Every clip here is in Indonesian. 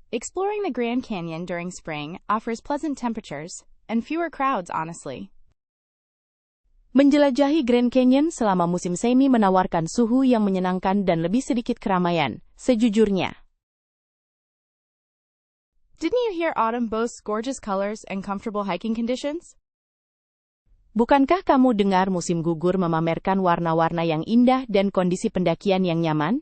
Exploring the Grand Canyon during spring offers pleasant temperatures and fewer crowds, honestly. Menjelajahi Grand Canyon selama musim semi menawarkan suhu yang menyenangkan dan lebih sedikit keramaian, sejujurnya. Didn't you hear autumn boasts gorgeous colors and comfortable hiking conditions? Bukankah kamu dengar musim gugur memamerkan warna-warna yang indah dan kondisi pendakian yang nyaman?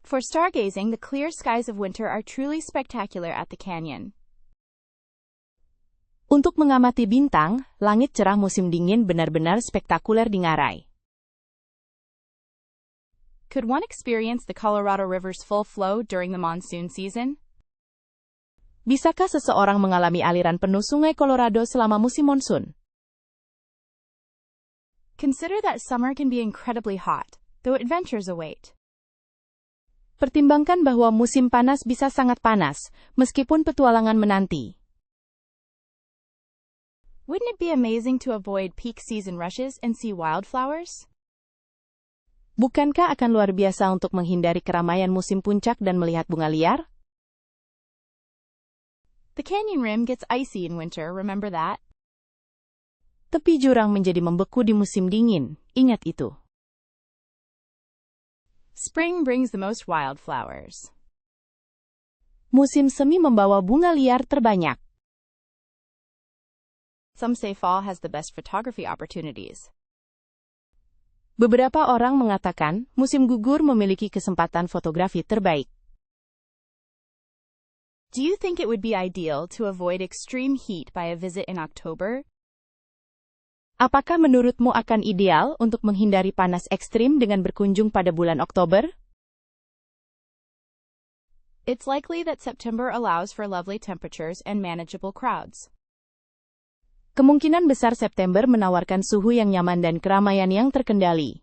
For stargazing, the clear skies of winter are truly spectacular at the canyon. Untuk mengamati bintang, langit cerah musim dingin benar-benar spektakuler di Ngarai. Could one experience the Colorado River's full flow during the monsoon season? Bisakah seseorang mengalami aliran penuh Sungai Colorado selama musim monsun? Consider that summer can be incredibly hot, though adventures await. Pertimbangkan bahwa musim panas bisa sangat panas, meskipun petualangan menanti. Wouldn't it be amazing to avoid peak season rushes and see wildflowers? Bukankah akan luar biasa untuk menghindari keramaian musim puncak dan melihat bunga liar? The canyon rim gets icy in winter, remember that? Tepi jurang menjadi membeku di musim dingin, ingat itu. Spring brings the most wildflowers. Musim semi membawa bunga liar terbanyak. Some say fall has the best photography opportunities. Beberapa orang mengatakan musim gugur memiliki kesempatan fotografi terbaik. Do you think it would be ideal to avoid extreme heat by a visit in October? Apakah menurutmu akan ideal untuk menghindari panas ekstrim dengan berkunjung pada bulan Oktober? It's likely that September allows for lovely temperatures and manageable crowds. Kemungkinan besar September menawarkan suhu yang nyaman dan keramaian yang terkendali.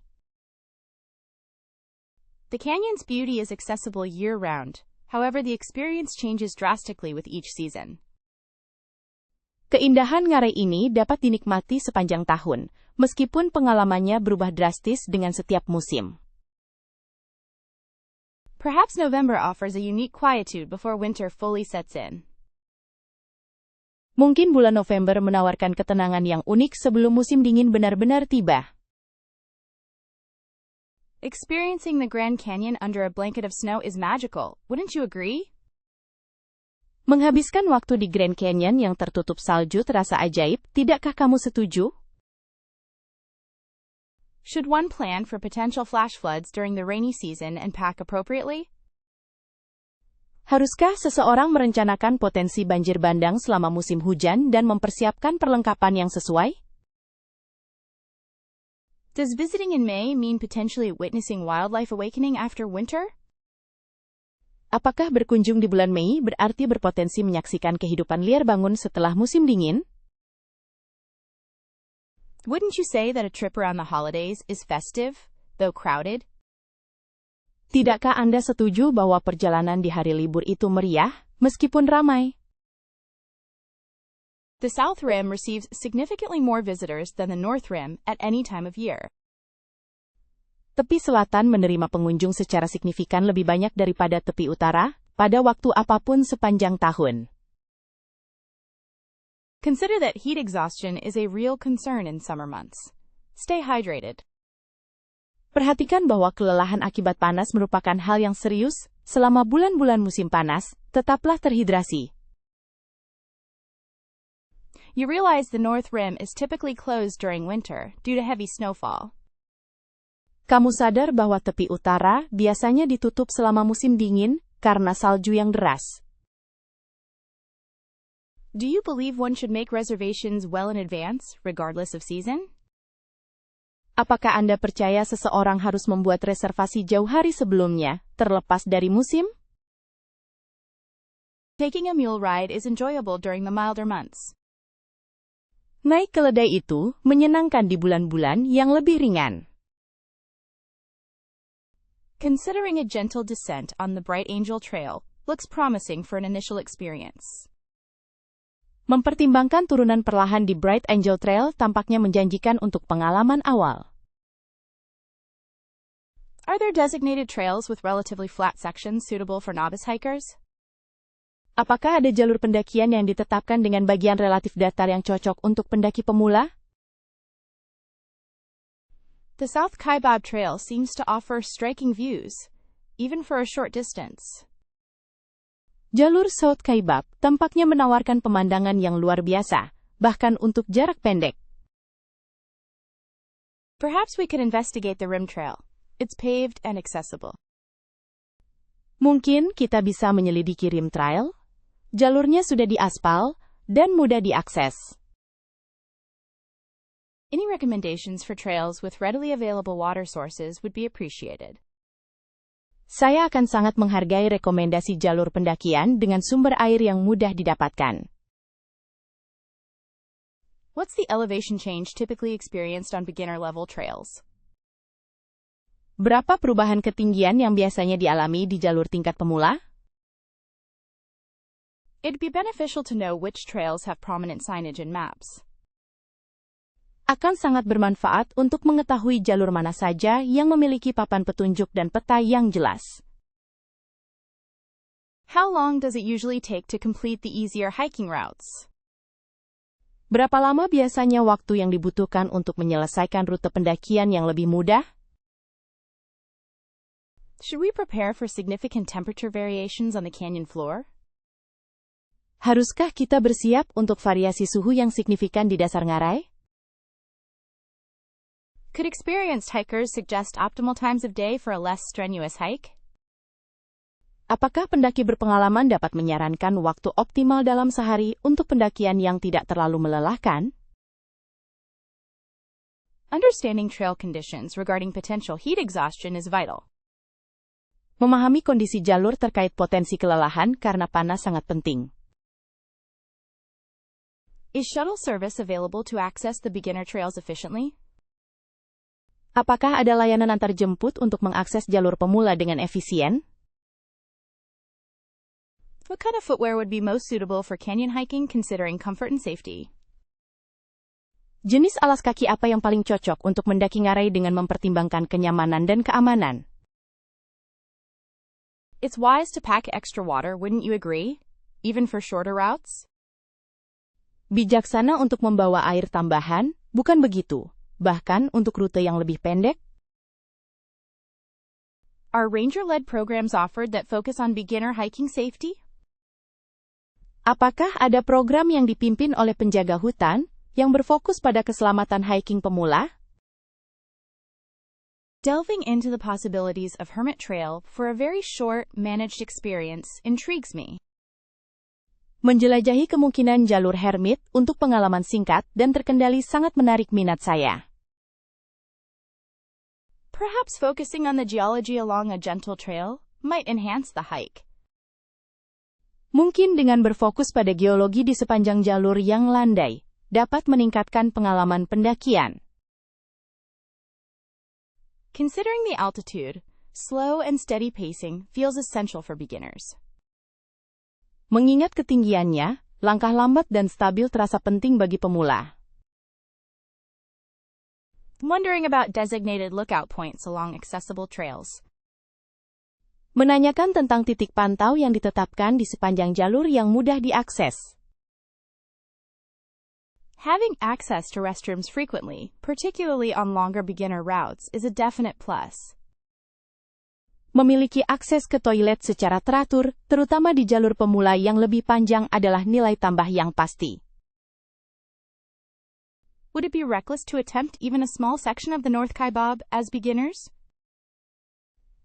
The canyon's beauty is accessible year-round. However, the experience changes drastically with each season. Keindahan Ngarai ini dapat dinikmati sepanjang tahun, meskipun pengalamannya berubah drastis dengan setiap musim. Perhaps November offers a unique quietude before winter fully sets in. Mungkin bulan November menawarkan ketenangan yang unik sebelum musim dingin benar-benar tiba. Experiencing the Grand Canyon under a blanket of snow is magical, wouldn't you agree? Menghabiskan waktu di Grand Canyon yang tertutup salju terasa ajaib, tidakkah kamu setuju? Should one plan for potential flash floods during the rainy season and pack appropriately? Haruskah seseorang merencanakan potensi banjir bandang selama musim hujan dan mempersiapkan perlengkapan yang sesuai? Does visiting in May mean potentially witnessing wildlife awakening after winter? Apakah berkunjung di bulan Mei berarti berpotensi menyaksikan kehidupan liar bangun setelah musim dingin? Wouldn't you say that a trip around the holidays is festive, though crowded? Tidakkah Anda setuju bahwa perjalanan di hari libur itu meriah, meskipun ramai? The South Rim receives significantly more visitors than the North Rim at any time of year. Tepi selatan menerima pengunjung secara signifikan lebih banyak daripada tepi utara, pada waktu apapun sepanjang tahun. Consider that heat exhaustion is a real concern in summer months. Stay hydrated. Perhatikan bahwa kelelahan akibat panas merupakan hal yang serius. Selama bulan-bulan musim panas, tetaplah terhidrasi. You realize the North Rim is typically closed during winter due to heavy snowfall. Kamu sadar bahwa tepi utara biasanya ditutup selama musim dingin karena salju yang deras. Do you believe one should make reservations well in advance, regardless of season? Apakah Anda percaya seseorang harus membuat reservasi jauh hari sebelumnya, terlepas dari musim? Taking a mule ride is enjoyable during the milder months. Naik keledai itu menyenangkan di bulan-bulan yang lebih ringan. Considering a gentle descent on the Bright Angel Trail looks promising for an initial experience. Mempertimbangkan turunan perlahan di Bright Angel Trail tampaknya menjanjikan untuk pengalaman awal. Are there designated trails with relatively flat sections suitable for novice hikers? Apakah ada jalur pendakian yang ditetapkan dengan bagian relatif datar yang cocok untuk pendaki pemula? The South Kaibab Trail seems to offer striking views, even for a short distance. Jalur South Kaibab tampaknya menawarkan pemandangan yang luar biasa, bahkan untuk jarak pendek. Perhaps we could investigate the Rim Trail. It's paved and accessible. Mungkin kita bisa menyelidiki Rim Trail. Jalurnya sudah diaspal dan mudah diakses. Any recommendations for trails with readily available water sources would be appreciated. Saya akan sangat menghargai rekomendasi jalur pendakian dengan sumber air yang mudah didapatkan. What's the elevation change typically experienced on beginner-level trails? Berapa perubahan ketinggian yang biasanya dialami di jalur tingkat pemula? It'd be beneficial to know which trails have prominent signage and maps. Akan sangat bermanfaat untuk mengetahui jalur mana saja yang memiliki papan petunjuk dan peta yang jelas. How long does it usually take to complete the easier hiking routes? Berapa lama biasanya waktu yang dibutuhkan untuk menyelesaikan rute pendakian yang lebih mudah? Should we prepare for significant temperature variations on the canyon floor? Haruskah kita bersiap untuk variasi suhu yang signifikan di dasar ngarai? Could experienced hikers suggest optimal times of day for a less strenuous hike? Apakah pendaki berpengalaman dapat menyarankan waktu optimal dalam sehari untuk pendakian yang tidak terlalu melelahkan? Understanding trail conditions regarding potential heat exhaustion is vital. Memahami kondisi jalur terkait potensi kelelahan karena panas sangat penting. Is shuttle service available to access the beginner trails efficiently? Apakah ada layanan antarjemput untuk mengakses jalur pemula dengan efisien? What kind of footwear would be most suitable for canyon hiking considering comfort and safety? Jenis alas kaki apa yang paling cocok untuk mendaki ngarai dengan mempertimbangkan kenyamanan dan keamanan? It's wise to pack extra water, wouldn't you agree? Even for shorter routes? Bijaksana untuk membawa air tambahan, bukan begitu? Bahkan untuk rute yang lebih pendek? Are ranger-led programs offered that focus on beginner hiking safety? Apakah ada program yang dipimpin oleh penjaga hutan yang berfokus pada keselamatan hiking pemula? Delving into the possibilities of Hermit Trail for a very short, managed experience intrigues me. Menjelajahi kemungkinan jalur Hermit untuk pengalaman singkat dan terkendali sangat menarik minat saya. Perhaps focusing on the geology along a gentle trail might enhance the hike. Mungkin dengan berfokus pada geologi di sepanjang jalur yang landai, dapat meningkatkan pengalaman pendakian. Considering the altitude, slow and steady pacing feels essential for beginners. Mengingat ketinggiannya, langkah lambat dan stabil terasa penting bagi pemula. Wondering about designated lookout points along accessible trails. Menanyakan tentang titik pantau yang ditetapkan di sepanjang jalur yang mudah diakses. Having access to restrooms frequently, particularly on longer beginner routes, is a definite plus. Memiliki akses ke toilet secara teratur, terutama di jalur pemula yang lebih panjang adalah nilai tambah yang pasti. Would it be reckless to attempt even a small section of the North Kaibab as beginners?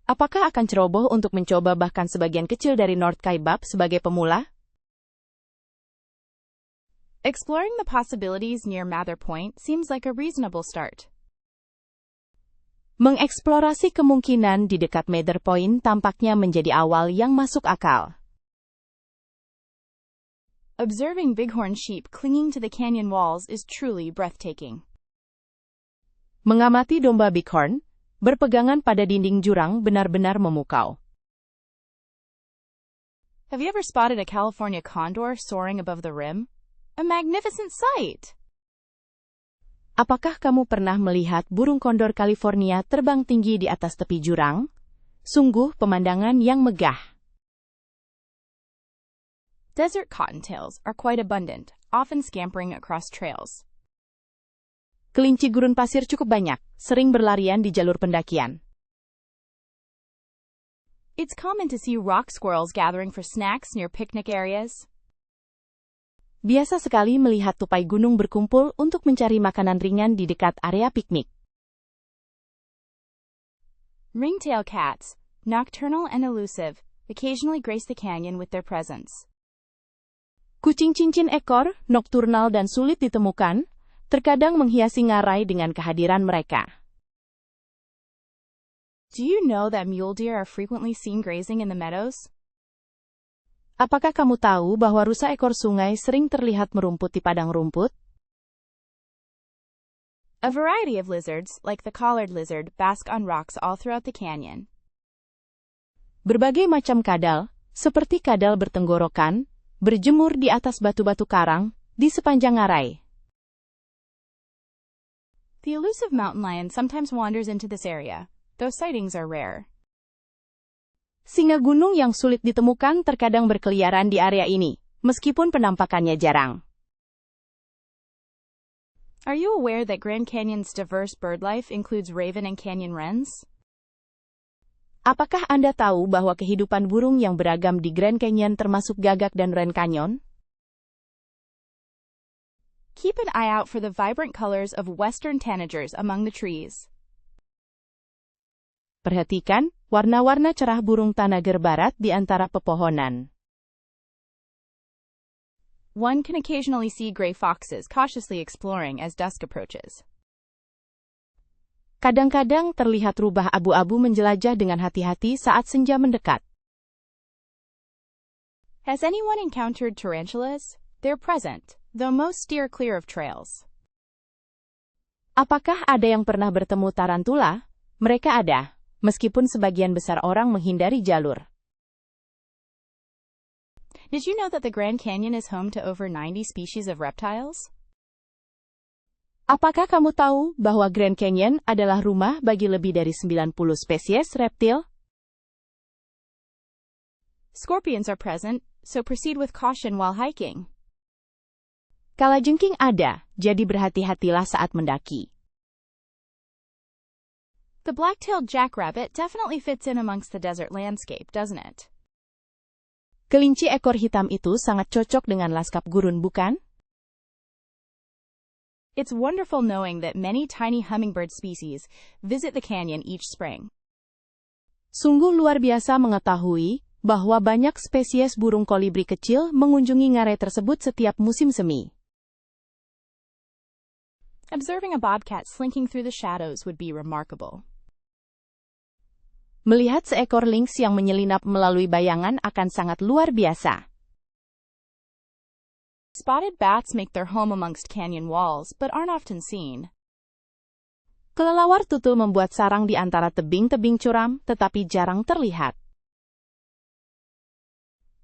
Apakah akan ceroboh untuk mencoba bahkan sebagian kecil dari North Kaibab sebagai pemula? Exploring the possibilities near Mather Point seems like a reasonable start. Mengeksplorasi kemungkinan di dekat Mather Point tampaknya menjadi awal yang masuk akal. Observing bighorn sheep clinging to the canyon walls is truly breathtaking. Mengamati domba bighorn, berpegangan pada dinding jurang benar-benar memukau. Have you ever spotted a California condor soaring above the rim? A magnificent sight! Apakah kamu pernah melihat burung kondor California terbang tinggi di atas tepi jurang? Sungguh pemandangan yang megah. Desert cottontails are quite abundant, often scampering across trails. Kelinci gurun pasir cukup banyak, sering berlarian di jalur pendakian. It's common to see rock squirrels gathering for snacks near picnic areas. Biasa sekali melihat tupai gunung berkumpul untuk mencari makanan ringan di dekat area piknik. Ringtail cats, nocturnal and elusive, occasionally grace the canyon with their presence. Kucing cincin ekor, nokturnal dan sulit ditemukan, terkadang menghiasi ngarai dengan kehadiran mereka. Do you know that mule deer are frequently seen grazing in the meadows? Apakah kamu tahu bahwa rusa ekor sungai sering terlihat merumput di padang rumput? A variety of lizards, like the collared lizard, bask on rocks all throughout the canyon. Berbagai macam kadal, seperti kadal bertenggorokan, berjemur di atas batu-batu karang, di sepanjang ngarai. The elusive mountain lion sometimes wanders into this area, though sightings are rare. Singa gunung yang sulit ditemukan terkadang berkeliaran di area ini, meskipun penampakannya jarang. Are you aware that Grand Canyon's diverse bird life includes raven and canyon wrens? Apakah Anda tahu bahwa kehidupan burung yang beragam di Grand Canyon termasuk gagak dan wren canyon? Keep an eye out for the vibrant colors of western tanagers among the trees. Perhatikan warna-warna cerah burung tanager barat di antara pepohonan. One can occasionally see gray foxes cautiously exploring as dusk approaches. Kadang-kadang terlihat rubah abu-abu menjelajah dengan hati-hati saat senja mendekat. Has anyone encountered tarantulas? They're present, though most steer clear of trails. Apakah ada yang pernah bertemu tarantula? Mereka ada, meskipun sebagian besar orang menghindari jalur. Did you know that the Grand Canyon is home to over 90 species of reptiles? Apakah kamu tahu bahwa Grand Canyon adalah rumah bagi lebih dari 90 spesies reptil? Scorpions are present, so proceed with caution while hiking. Kalajengking ada, jadi berhati-hatilah saat mendaki. The black-tailed jackrabbit definitely fits in amongst the desert landscape, doesn't it? Kelinci ekor hitam itu sangat cocok dengan lanskap gurun, bukan? It's wonderful knowing that many tiny hummingbird species visit the canyon each spring. Sungguh luar biasa mengetahui bahwa banyak spesies burung kolibri kecil mengunjungi ngarai tersebut setiap musim semi. Observing a bobcat slinking through the shadows would be remarkable. Melihat seekor lynx yang menyelinap melalui bayangan akan sangat luar biasa. Spotted bats make their home amongst canyon walls, but aren't often seen. Kelelawar tutul membuat sarang di antara tebing-tebing curam, tetapi jarang terlihat.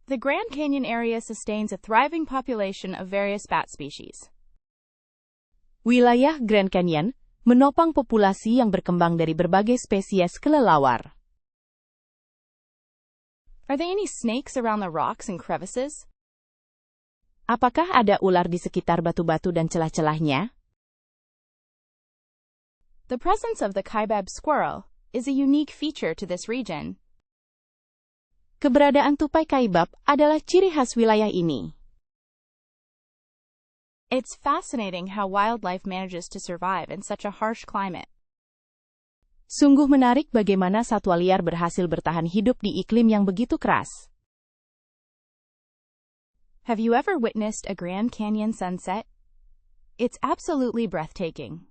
The Grand Canyon area sustains a thriving population of various bat species. Wilayah Grand Canyon menopang populasi yang berkembang dari berbagai spesies kelelawar. Are there any snakes around the rocks and crevices? Apakah ada ular di sekitar batu-batu dan celah-celahnya? The presence of the kaibab squirrel is a unique feature to this region. Keberadaan tupai kaibab adalah ciri khas wilayah ini. It's fascinating how wildlife manages to survive in such a harsh climate. Sungguh menarik bagaimana satwa liar berhasil bertahan hidup di iklim yang begitu keras. Have you ever witnessed a Grand Canyon sunset? It's absolutely breathtaking.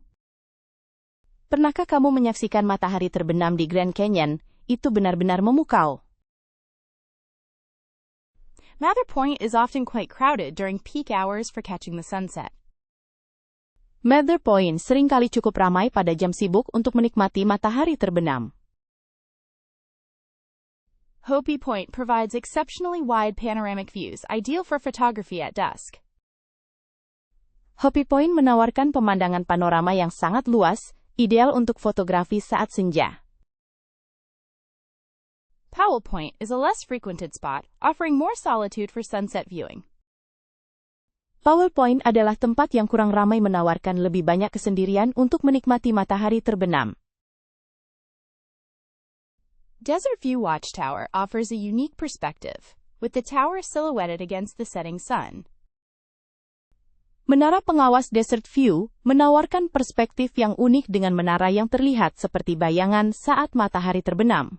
Pernahkah kamu menyaksikan matahari terbenam di Grand Canyon? Itu benar-benar memukau. Mather Point is often quite crowded during peak hours for catching the sunset. Mather Point seringkali cukup ramai pada jam sibuk untuk menikmati matahari terbenam. Hopi Point provides exceptionally wide panoramic views, ideal for photography at dusk. Hopi Point menawarkan pemandangan panorama yang sangat luas, ideal untuk fotografi saat senja. Powell Point is a less frequented spot, offering more solitude for sunset viewing. Powell Point adalah tempat yang kurang ramai menawarkan lebih banyak kesendirian untuk menikmati matahari terbenam. Desert View Watchtower offers a unique perspective, with the tower silhouetted against the setting sun. Menara pengawas Desert View menawarkan perspektif yang unik dengan menara yang terlihat seperti bayangan saat matahari terbenam.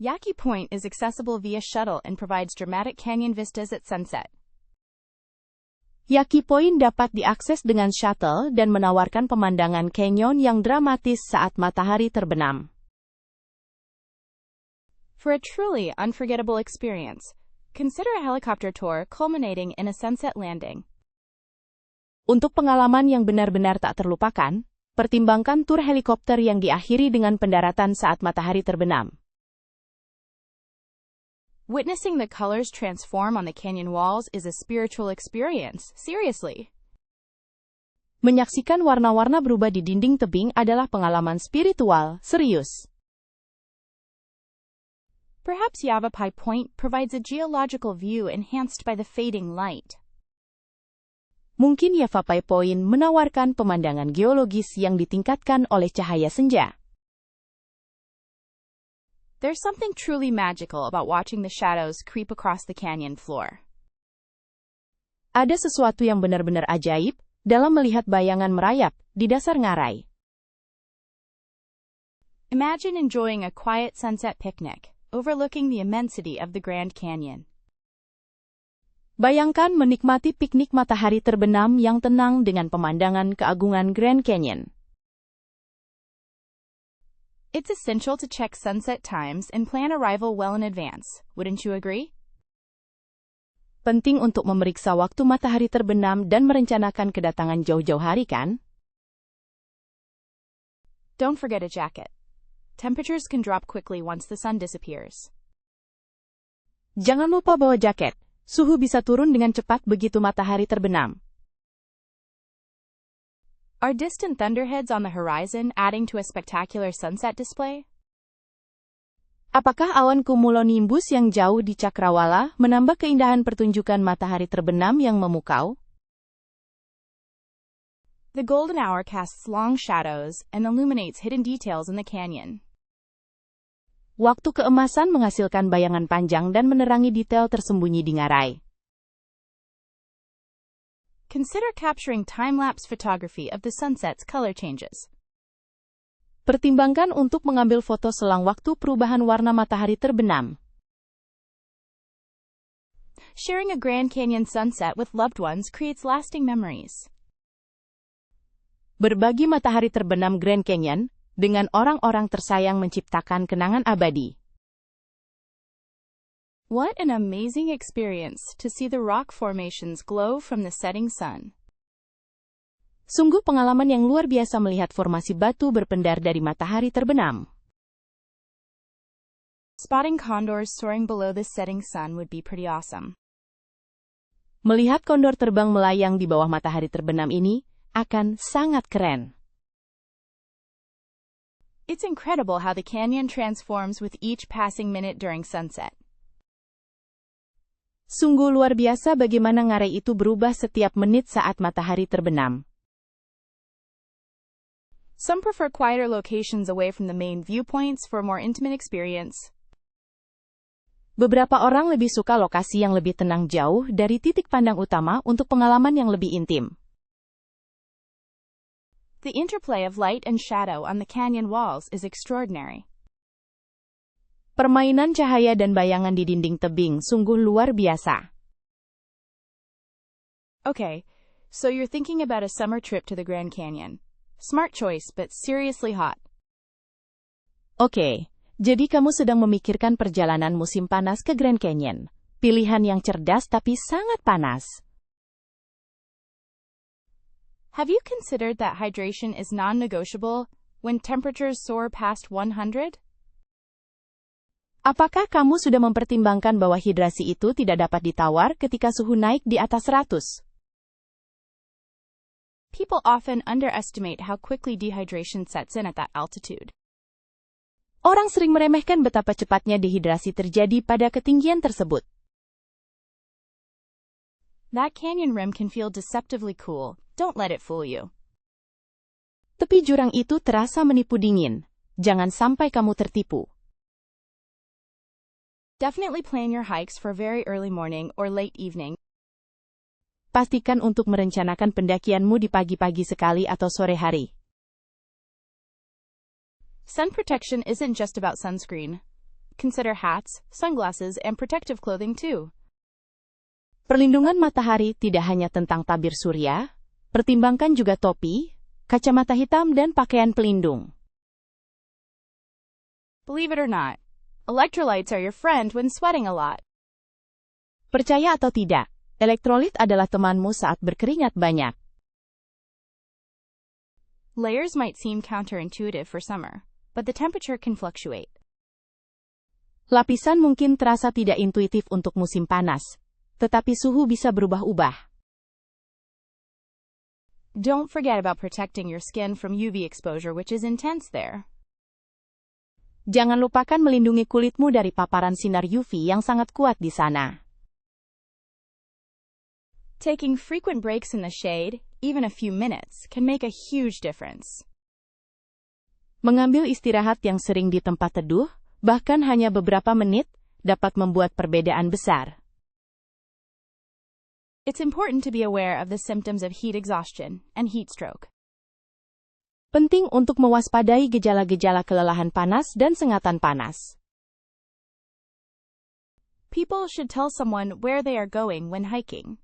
Yaqui Point is accessible via shuttle and provides dramatic canyon vistas at sunset. Yaqui Point dapat diakses dengan shuttle dan menawarkan pemandangan canyon yang dramatis saat matahari terbenam. For a truly unforgettable experience, consider a helicopter tour culminating in a sunset landing. Untuk pengalaman yang benar-benar tak terlupakan, pertimbangkan tur helikopter yang diakhiri dengan pendaratan saat matahari terbenam. Witnessing the colors transform on the canyon walls is a spiritual experience, seriously. Menyaksikan warna-warna berubah di dinding tebing adalah pengalaman spiritual, serius. Perhaps Yavapai Point provides a geological view enhanced by the fading light. Mungkin Yavapai Point menawarkan pemandangan geologis yang ditingkatkan oleh cahaya senja. There's something truly magical about watching the shadows creep across the canyon floor. Ada sesuatu yang benar-benar ajaib dalam melihat bayangan merayap di dasar ngarai. Imagine enjoying a quiet sunset picnic, overlooking the immensity of the Grand Canyon. Bayangkan menikmati piknik matahari terbenam yang tenang dengan pemandangan keagungan Grand Canyon. It's essential to check sunset times and plan arrival well in advance, wouldn't you agree? Penting untuk memeriksa waktu matahari terbenam dan merencanakan kedatangan jauh-jauh hari, kan? Don't forget a jacket. Temperatures can drop quickly once the sun disappears. Jangan lupa bawa jaket. Suhu bisa turun dengan cepat begitu matahari terbenam. Are distant thunderheads on the horizon adding to a spectacular sunset display? Apakah awan cumulonimbus yang jauh di cakrawala menambah keindahan pertunjukan matahari terbenam yang memukau? The golden hour casts long shadows and illuminates hidden details in the canyon. Waktu keemasan menghasilkan bayangan panjang dan menerangi detail tersembunyi di ngarai. Consider capturing time-lapse photography of the sunset's color changes. Pertimbangkan untuk mengambil foto selang waktu perubahan warna matahari terbenam. Sharing a Grand Canyon sunset with loved ones creates lasting memories. Berbagi matahari terbenam Grand Canyon dengan orang-orang tersayang menciptakan kenangan abadi. What an amazing experience to see the rock formations glow from the setting sun. Sungguh pengalaman yang luar biasa melihat formasi batu berpendar dari matahari terbenam. Spotting condors soaring below the setting sun would be pretty awesome. Melihat kondor terbang melayang di bawah matahari terbenam ini akan sangat keren. It's incredible how the canyon transforms with each passing minute during sunset. Sungguh luar biasa bagaimana ngarai itu berubah setiap menit saat matahari terbenam. Some prefer quieter locations away from the main viewpoints for a more intimate experience. Beberapa orang lebih suka lokasi yang lebih tenang jauh dari titik pandang utama untuk pengalaman yang lebih intim. The interplay of light and shadow on the canyon walls is extraordinary. Permainan cahaya dan bayangan di dinding tebing sungguh luar biasa. Okay, so you're thinking about a summer trip to the Grand Canyon. Smart choice, but seriously hot. Oke, jadi kamu sedang memikirkan perjalanan musim panas ke Grand Canyon. Pilihan yang cerdas tapi sangat panas. Have you considered that hydration is non-negotiable when temperatures soar past 100? Apakah kamu sudah mempertimbangkan bahwa hidrasi itu tidak dapat ditawar ketika suhu naik di atas 100? People often underestimate how quickly dehydration sets in at that altitude. Orang sering meremehkan betapa cepatnya dehidrasi terjadi pada ketinggian tersebut. That canyon rim can feel deceptively cool. Don't let it fool you. Tepi jurang itu terasa menipu dingin. Jangan sampai kamu tertipu. Definitely plan your hikes for very early morning or late evening. Pastikan untuk merencanakan pendakianmu di pagi-pagi sekali atau sore hari. Sun protection isn't just about sunscreen. Consider hats, sunglasses, and protective clothing too. Perlindungan matahari tidak hanya tentang tabir surya, pertimbangkan juga topi, kacamata hitam, dan pakaian pelindung. Believe it or not, electrolytes are your friend when sweating a lot. Percaya atau tidak, elektrolit adalah temanmu saat berkeringat banyak. Layers might seem counterintuitive for summer, but the temperature can fluctuate. Lapisan mungkin terasa tidak intuitif untuk musim panas, tetapi suhu bisa berubah-ubah. Don't forget about protecting your skin from UV exposure, which is intense there. Jangan lupakan melindungi kulitmu dari paparan sinar UV yang sangat kuat di sana. Taking frequent breaks in the shade, even a few minutes, can make a huge difference. Mengambil istirahat yang sering di tempat teduh, bahkan hanya beberapa menit, dapat membuat perbedaan besar. It's important to be aware of the symptoms of heat exhaustion and heat stroke. Penting untuk mewaspadai gejala-gejala kelelahan panas dan sengatan panas. People should tell someone where they are going when hiking.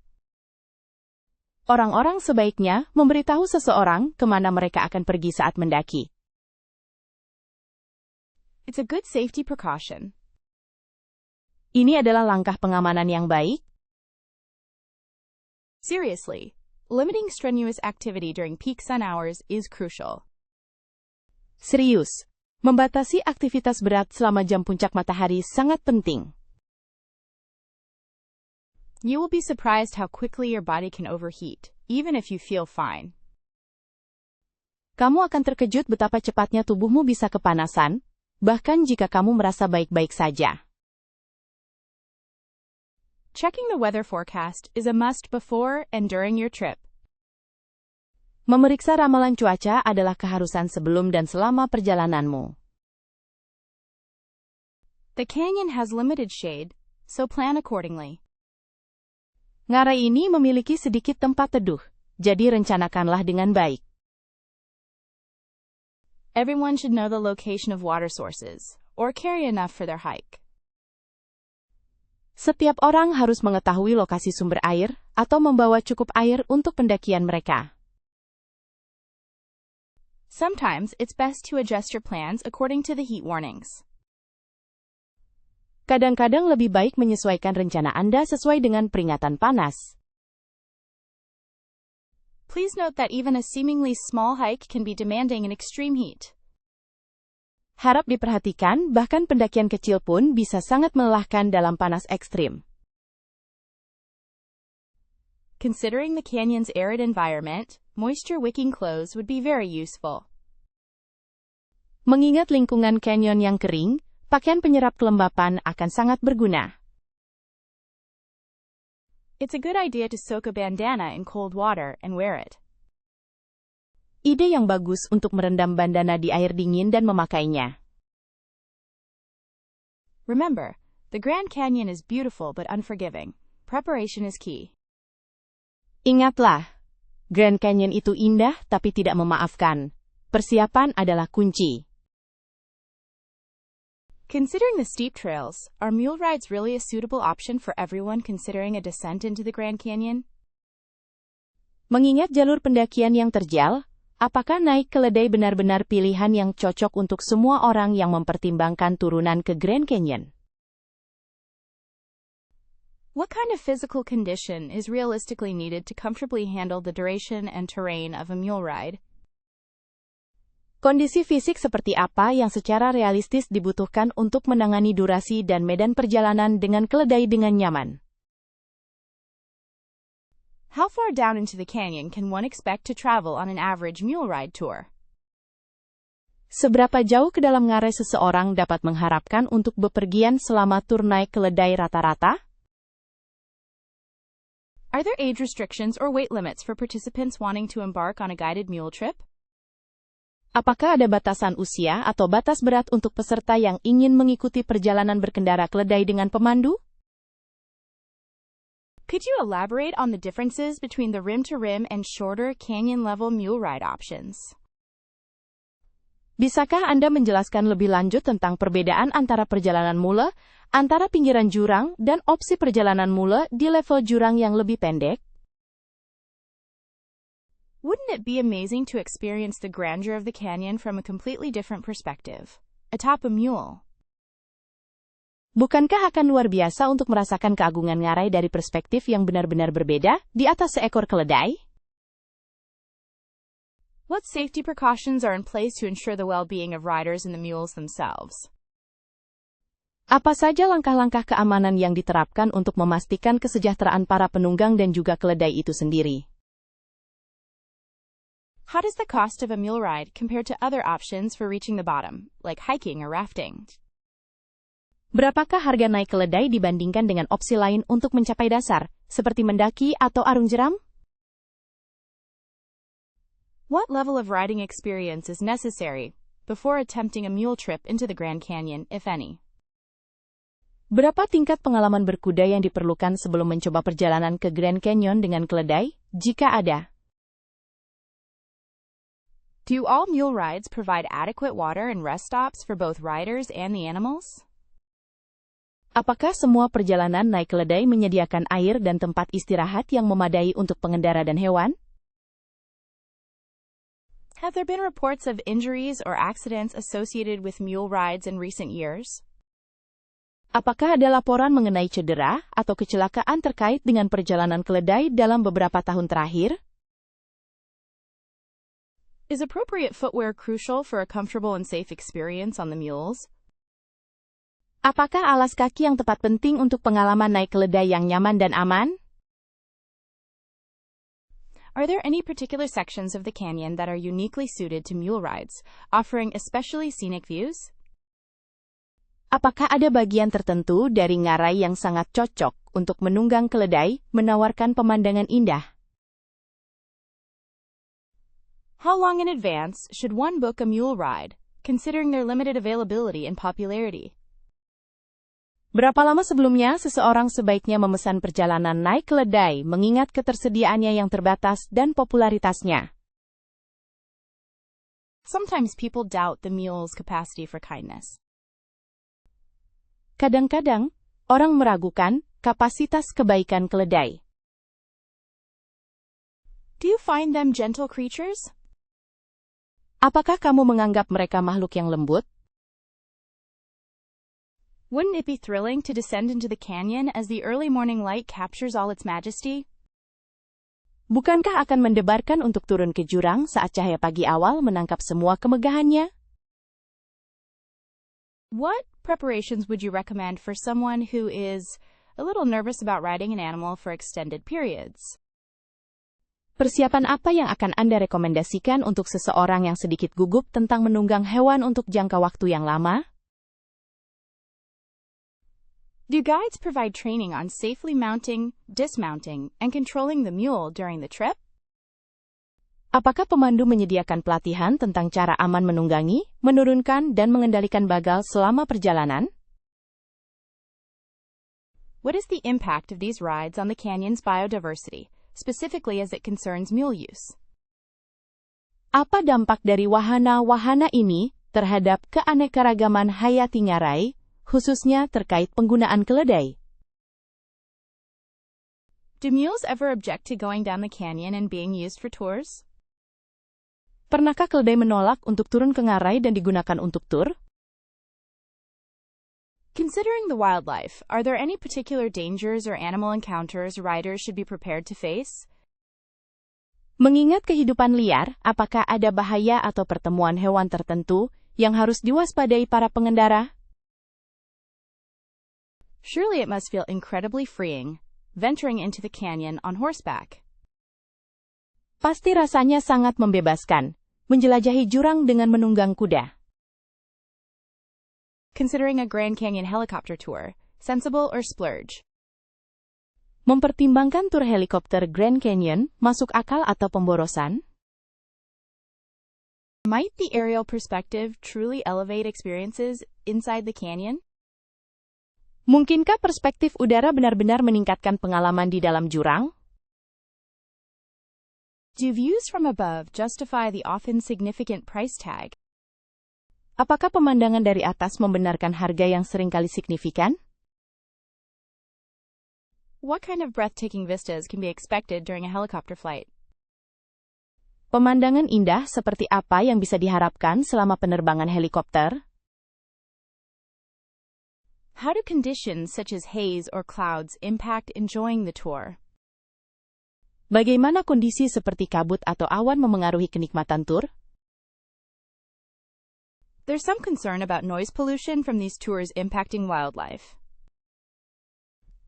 Orang-orang sebaiknya memberitahu seseorang kemana mereka akan pergi saat mendaki. It's a good safety precaution. Ini adalah langkah pengamanan yang baik. Seriously, limiting strenuous activity during peak sun hours is crucial. Serius, membatasi aktivitas berat selama jam puncak matahari sangat penting. You will be surprised how quickly your body can overheat, even if you feel fine. Kamu akan terkejut betapa cepatnya tubuhmu bisa kepanasan, bahkan jika kamu merasa baik-baik saja. Checking the weather forecast is a must before and during your trip. Memeriksa ramalan cuaca adalah keharusan sebelum dan selama perjalananmu. The canyon has limited shade, so plan accordingly. Ngarai ini memiliki sedikit tempat teduh, jadi rencanakanlah dengan baik. Everyone should know the location of water sources, or carry enough for their hike. Setiap orang harus mengetahui lokasi sumber air, atau membawa cukup air untuk pendakian mereka. Sometimes it's best to adjust your plans according to the heat warnings. Kadang-kadang lebih baik menyesuaikan rencana Anda sesuai dengan peringatan panas. Please note that even a seemingly small hike can be demanding in extreme heat. Harap diperhatikan, bahkan pendakian kecil pun bisa sangat melelahkan dalam panas ekstrim. Considering the canyon's arid environment, moisture-wicking clothes would be very useful. Mengingat lingkungan canyon yang kering, pakaian penyerap kelembapan akan sangat berguna. It's a good idea to soak a bandana in cold water and wear it. Ide yang bagus untuk merendam bandana di air dingin dan memakainya. Remember, the Grand Canyon is beautiful but unforgiving. Preparation is key. Ingatlah, Grand Canyon itu indah tapi tidak memaafkan. Persiapan adalah kunci. Considering the steep trails, are mule rides really a suitable option for everyone considering a descent into the Grand Canyon? Mengingat jalur pendakian yang terjal, apakah naik keledai benar-benar pilihan yang cocok untuk semua orang yang mempertimbangkan turunan ke Grand Canyon? What kind of physical condition is realistically needed to comfortably handle the duration and terrain of a mule ride? Kondisi fisik seperti apa yang secara realistis dibutuhkan untuk menangani durasi dan medan perjalanan dengan keledai dengan nyaman? How far down into the canyon can one expect to travel on an average mule ride tour? Seberapa jauh ke dalam ngarai seseorang dapat mengharapkan untuk bepergian selama tur naik keledai rata-rata? Are there age restrictions or weight limits for participants wanting to embark on a guided mule trip? Apakah ada batasan usia atau batas berat untuk peserta yang ingin mengikuti perjalanan berkendara keledai dengan pemandu? Could you elaborate on the differences between the rim-to-rim and shorter canyon-level mule ride options? Bisakah Anda menjelaskan lebih lanjut tentang perbedaan antara perjalanan mula, antara pinggiran jurang, dan opsi perjalanan mula di level jurang yang lebih pendek? Wouldn't it be amazing to experience the grandeur of the canyon from a completely different perspective, atop a mule? Bukankah akan luar biasa untuk merasakan keagungan ngarai dari perspektif yang benar-benar berbeda di atas seekor keledai? What safety precautions are in place to ensure the well-being of riders and the mules themselves? Apa saja langkah-langkah keamanan yang diterapkan untuk memastikan kesejahteraan para penunggang dan juga keledai itu sendiri? How does the cost of a mule ride compare to other options for reaching the bottom, like hiking or rafting? Berapakah harga naik keledai dibandingkan dengan opsi lain untuk mencapai dasar, seperti mendaki atau arung jeram? What level of riding experience is necessary before attempting a mule trip into the Grand Canyon, if any? Berapa tingkat pengalaman berkuda yang diperlukan sebelum mencoba perjalanan ke Grand Canyon dengan keledai, jika ada? Do all mule rides provide adequate water and rest stops for both riders and the animals? Apakah semua perjalanan naik keledai menyediakan air dan tempat istirahat yang memadai untuk pengendara dan hewan? Have there been reports of injuries or accidents associated with mule rides in recent years? Apakah ada laporan mengenai cedera atau kecelakaan terkait dengan perjalanan keledai dalam beberapa tahun terakhir? Is appropriate footwear crucial for a comfortable and safe experience on the mules? Apakah alas kaki yang tepat penting untuk pengalaman naik keledai yang nyaman dan aman? Are there any particular sections of the canyon that are uniquely suited to mule rides, offering especially scenic views? Apakah ada bagian tertentu dari ngarai yang sangat cocok untuk menunggang keledai, menawarkan pemandangan indah? How long in advance should one book a mule ride, considering their limited availability and popularity? Berapa lama sebelumnya seseorang sebaiknya memesan perjalanan naik keledai mengingat ketersediaannya yang terbatas dan popularitasnya? Sometimes people doubt the mule's capacity for kindness. Kadang-kadang, orang meragukan kapasitas kebaikan keledai. Do you find them gentle creatures? Apakah kamu menganggap mereka makhluk yang lembut? Wouldn't it be thrilling to descend into the canyon as the early morning light captures all its majesty? Bukankah akan mendebarkan untuk turun ke jurang saat cahaya pagi awal menangkap semua kemegahannya? What preparations would you recommend for someone who is a little nervous about riding an animal for extended periods? Persiapan apa yang akan Anda rekomendasikan untuk seseorang yang sedikit gugup tentang menunggang hewan untuk jangka waktu yang lama? Do guides provide training on safely mounting, dismounting, and controlling the mule during the trip? Apakah pemandu menyediakan pelatihan tentang cara aman menunggangi, menurunkan, dan mengendalikan bagal selama perjalanan? What is the impact of these rides on the canyon's biodiversity, specifically as it concerns mule use? Apa dampak dari wahana-wahana ini terhadap keanekaragaman hayati ngarai, khususnya terkait penggunaan keledai? Do mules ever object to going down the canyon and being used for tours? Pernahkah keledai menolak untuk turun ke ngarai dan digunakan untuk tur? Considering the wildlife, are there any particular dangers or animal encounters riders should be prepared to face? Mengingat kehidupan liar, apakah ada bahaya atau pertemuan hewan tertentu yang harus diwaspadai para pengendara? Surely it must feel incredibly freeing, venturing into the canyon on horseback. Pasti rasanya sangat membebaskan, menjelajahi jurang dengan menunggang kuda. Considering a Grand Canyon helicopter tour, sensible or splurge? Mempertimbangkan tur helikopter Grand Canyon, masuk akal atau pemborosan? Might the aerial perspective truly elevate experiences inside the canyon? Mungkinkah perspektif udara benar-benar meningkatkan pengalaman di dalam jurang? Do views from above justify the often significant price tag? Apakah pemandangan dari atas membenarkan harga yang seringkali signifikan? What kind of breathtaking vistas can be expected during a helicopter flight? Pemandangan indah seperti apa yang bisa diharapkan selama penerbangan helikopter? How do conditions such as haze or clouds impact enjoying the tour? Bagaimana kondisi seperti kabut atau awan memengaruhi kenikmatan tur? There's some concern about noise pollution from these tours impacting wildlife.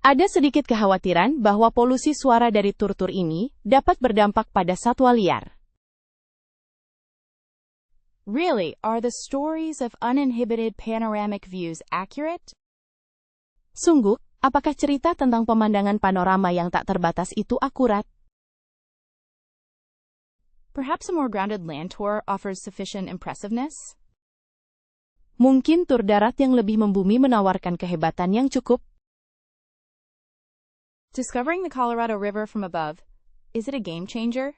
Ada sedikit kekhawatiran bahwa polusi suara dari tur-tur ini dapat berdampak pada satwa liar. Really, are the stories of uninhibited panoramic views accurate? Sungguh, apakah cerita tentang pemandangan panorama yang tak terbatas itu akurat? Perhaps a more grounded land tour offers sufficient impressiveness? Mungkin tur darat yang lebih membumi menawarkan kehebatan yang cukup. Discovering the Colorado River from above, is it a game changer?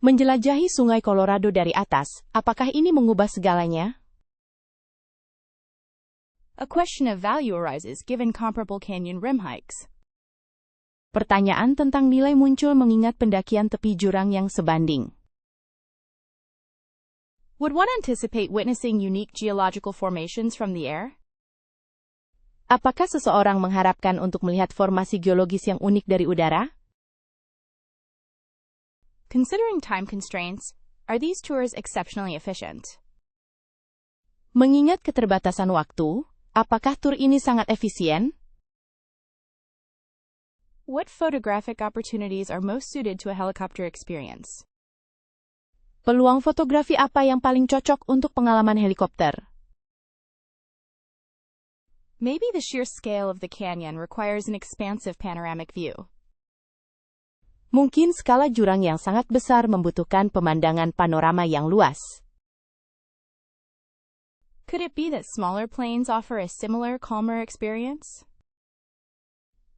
Menjelajahi sungai Colorado dari atas, apakah ini mengubah segalanya? A question of value arises given comparable canyon rim hikes. Pertanyaan tentang nilai muncul mengingat pendakian tepi jurang yang sebanding. Would one anticipate witnessing unique geological formations from the air? Apakah seseorang mengharapkan untuk melihat formasi geologis yang unik dari udara? Considering time constraints, are these tours exceptionally efficient? Mengingat keterbatasan waktu, apakah tur ini sangat efisien? What photographic opportunities are most suited to a helicopter experience? Peluang fotografi apa yang paling cocok untuk pengalaman helikopter? Maybe the sheer scale of the canyon requires an expansive panoramic view. Mungkin skala jurang yang sangat besar membutuhkan pemandangan panorama yang luas. Could it be that smaller planes offer a similar, calmer experience?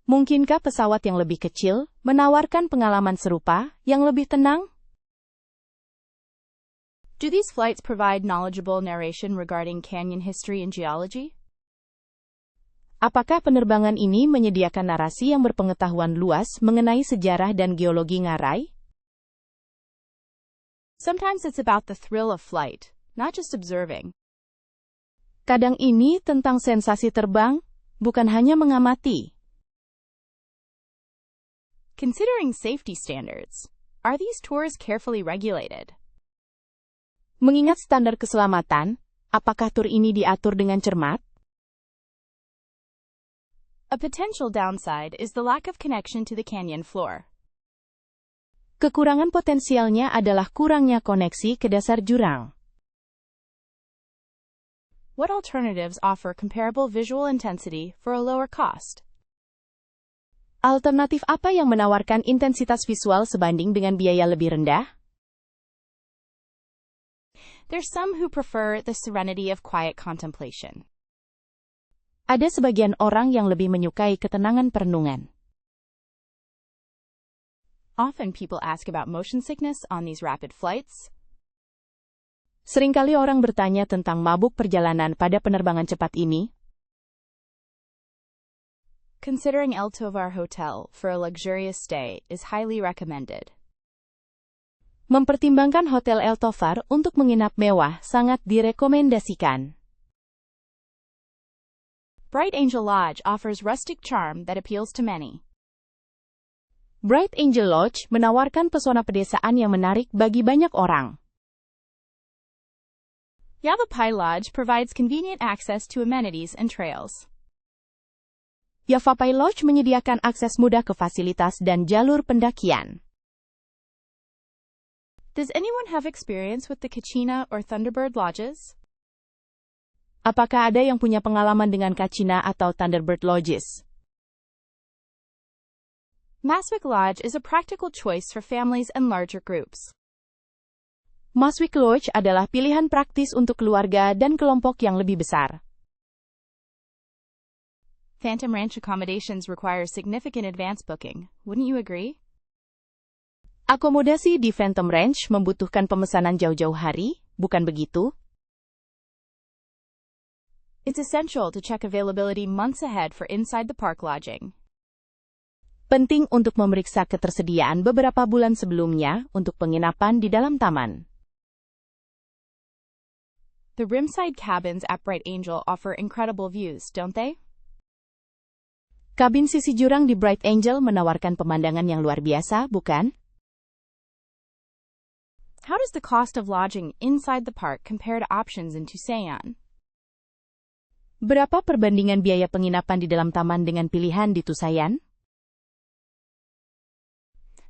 Mungkinkah pesawat yang lebih kecil menawarkan pengalaman serupa yang lebih tenang? Do these flights provide knowledgeable narration regarding canyon history and geology? Apakah penerbangan ini menyediakan narasi yang berpengetahuan luas mengenai sejarah dan geologi ngarai? Sometimes it's about the thrill of flight, not just observing. Kadang ini tentang sensasi terbang, bukan hanya mengamati. Considering safety standards, are these tours carefully regulated? Mengingat standar keselamatan, apakah tur ini diatur dengan cermat? A potential downside is the lack of connection to the canyon floor. Kekurangan potensialnya adalah kurangnya koneksi ke dasar jurang. What alternatives offer comparable visual intensity for a lower cost? Alternatif apa yang menawarkan intensitas visual sebanding dengan biaya lebih rendah? There's some who prefer the serenity of quiet contemplation. Ada sebagian orang yang lebih menyukai ketenangan perenungan. Often people ask about motion sickness on these rapid flights. Seringkali orang bertanya tentang mabuk perjalanan pada penerbangan cepat ini. Considering El Tovar Hotel for a luxurious stay is highly recommended. Mempertimbangkan Hotel El Tovar untuk menginap mewah sangat direkomendasikan. Bright Angel Lodge offers rustic charm that appeals to many. Bright Angel Lodge menawarkan pesona pedesaan yang menarik bagi banyak orang. Yavapai Lodge provides convenient access to amenities and trails. Yavapai Lodge menyediakan akses mudah ke fasilitas dan jalur pendakian. Does anyone have experience with the Kachina or Thunderbird lodges? Apakah ada yang punya pengalaman dengan Kachina atau Thunderbird Lodges? Maswick Lodge is a practical choice for families and larger groups. Maswick Lodge adalah pilihan praktis untuk keluarga dan kelompok yang lebih besar. Phantom Ranch accommodations require significant advance booking. Wouldn't you agree? Akomodasi di Phantom Ranch membutuhkan pemesanan jauh-jauh hari, bukan begitu? It's essential to check availability months ahead for inside-the-park lodging. Penting untuk memeriksa ketersediaan beberapa bulan sebelumnya untuk penginapan di dalam taman. The rimside cabins at Bright Angel offer incredible views, don't they? Kabin sisi jurang di Bright Angel menawarkan pemandangan yang luar biasa, bukan? How does the cost of lodging inside the park compare to options in Tusayan? Berapa perbandingan biaya penginapan di dalam taman dengan pilihan di Tusayan?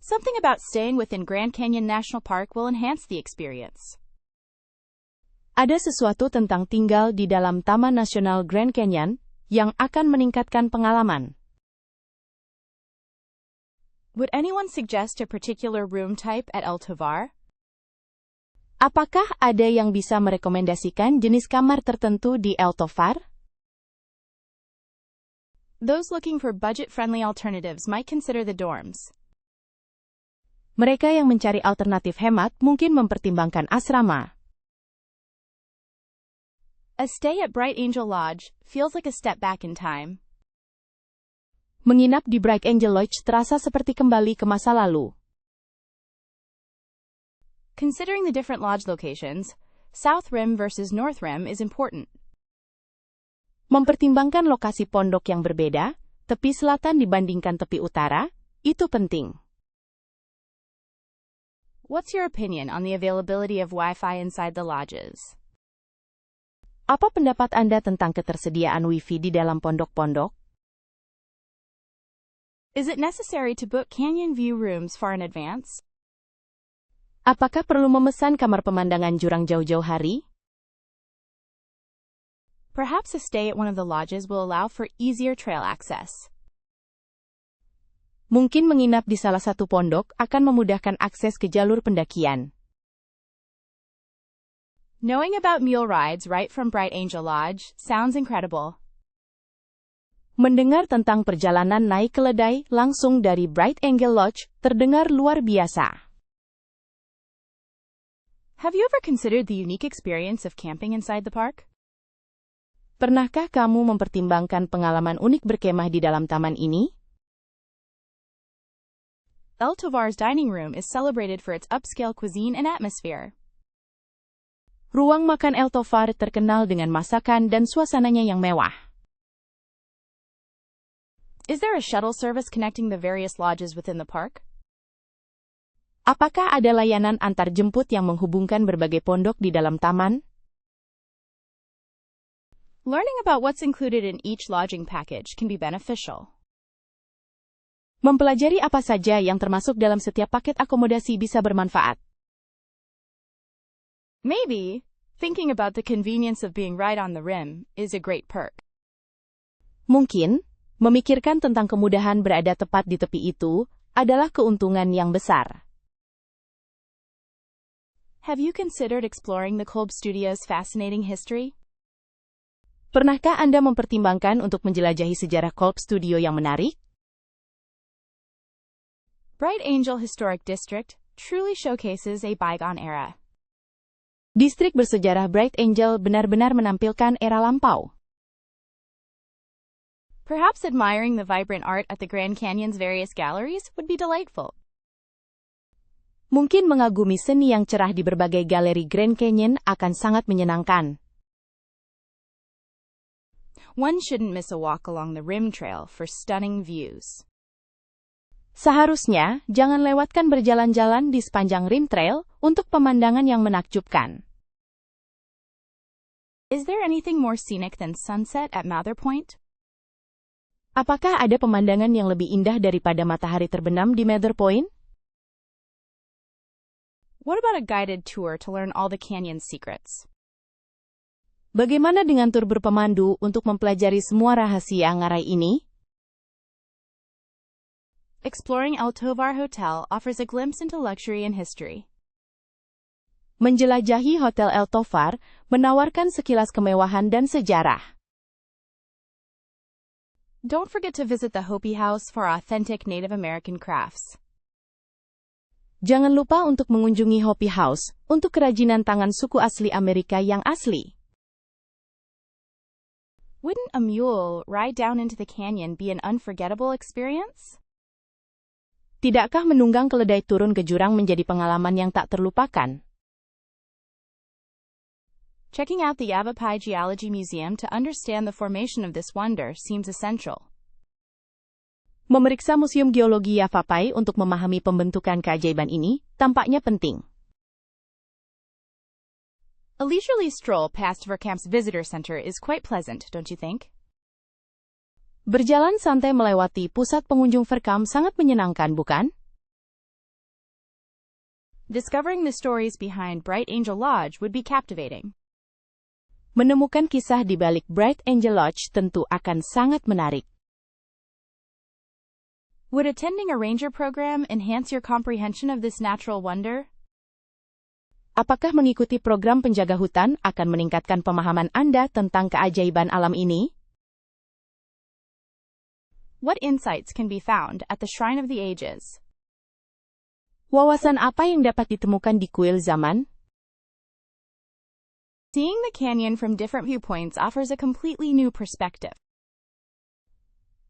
Something about staying within Grand Canyon National Park will enhance the experience. Ada sesuatu tentang tinggal di dalam Taman Nasional Grand Canyon yang akan meningkatkan pengalaman. Would anyone suggest a particular room type at El Tovar? Apakah ada yang bisa merekomendasikan jenis kamar tertentu di El Tovar? Those looking for budget-friendly alternatives might consider the dorms. Mereka yang mencari alternatif hemat mungkin mempertimbangkan asrama. A stay at Bright Angel Lodge feels like a step back in time. Menginap di Bright Angel Lodge terasa seperti kembali ke masa lalu. Considering the different lodge locations, South Rim versus North Rim is important. Mempertimbangkan lokasi pondok yang berbeda, tepi selatan dibandingkan tepi utara, itu penting. What's your opinion on the availability of Wi-Fi inside the lodges? Apa pendapat Anda tentang ketersediaan Wi-Fi di dalam pondok-pondok? Is it necessary to book Canyon View rooms far in advance? Apakah perlu memesan kamar pemandangan jurang jauh-jauh hari? Perhaps a stay at one of the lodges will allow for easier trail access. Mungkin menginap di salah satu pondok akan memudahkan akses ke jalur pendakian. Knowing about mule rides right from Bright Angel Lodge sounds incredible. Mendengar tentang perjalanan naik keledai langsung dari Bright Angel Lodge terdengar luar biasa. Have you ever considered the unique experience of camping inside the park? Pernahkah kamu mempertimbangkan pengalaman unik berkemah di dalam taman ini? El Tovar's dining room is celebrated for its upscale cuisine and atmosphere. Ruang makan El Tovar terkenal dengan masakan dan suasananya yang mewah. Is there a shuttle service connecting the various lodges within the park? Apakah ada layanan antar jemput yang menghubungkan berbagai pondok di dalam taman? Learning about what's included in each lodging package can be beneficial. Mempelajari apa saja yang termasuk dalam setiap paket akomodasi bisa bermanfaat. Maybe, thinking about the convenience of being right on the rim is a great perk. Mungkin, memikirkan tentang kemudahan berada tepat di tepi itu adalah keuntungan yang besar. Have you considered exploring the Kolb Studio's fascinating history? Pernahkah Anda mempertimbangkan untuk menjelajahi sejarah Kolb Studio yang menarik? Bright Angel Historic District truly showcases a bygone era. Distrik bersejarah Bright Angel benar-benar menampilkan era lampau. Perhaps admiring the vibrant art at the Grand Canyon's various galleries would be delightful. Mungkin mengagumi seni yang cerah di berbagai galeri Grand Canyon akan sangat menyenangkan. One shouldn't miss a walk along the Rim Trail for stunning views. Seharusnya, jangan lewatkan berjalan-jalan di sepanjang Rim Trail untuk pemandangan yang menakjubkan. Is there anything more scenic than sunset at Mather Point? Apakah ada pemandangan yang lebih indah daripada matahari terbenam di Mather Point? What about a guided tour to learn all the canyon's secrets? Bagaimana dengan tur berpemandu untuk mempelajari semua rahasia ngarai ini? Exploring El Tovar Hotel offers a glimpse into luxury and history. Menjelajahi Hotel El Tovar menawarkan sekilas kemewahan dan sejarah. Don't forget to visit the Hopi House for authentic Native American crafts. Jangan lupa untuk mengunjungi Hopi House untuk kerajinan tangan suku asli Amerika yang asli. Wouldn't a mule ride down into the canyon be an unforgettable experience? Tidakkah menunggang keledai turun ke jurang menjadi pengalaman yang tak terlupakan? Checking out the Yavapai Geology Museum to understand the formation of this wonder seems essential. Memeriksa Museum Geologi Yavapai untuk memahami pembentukan keajaiban ini tampaknya penting. A leisurely stroll past Verkamp's visitor center is quite pleasant, don't you think? Berjalan santai melewati pusat pengunjung Verkamp sangat menyenangkan, bukan? Discovering the stories behind Bright Angel Lodge would be captivating. Menemukan kisah di balik Bright Angel Lodge tentu akan sangat menarik. Would attending a ranger program enhance your comprehension of this natural wonder? Apakah mengikuti program penjaga hutan akan meningkatkan pemahaman Anda tentang keajaiban alam ini? What insights can be found at the Shrine of the Ages? Wawasan apa yang dapat ditemukan di kuil zaman? Seeing the canyon from different viewpoints offers a completely new perspective.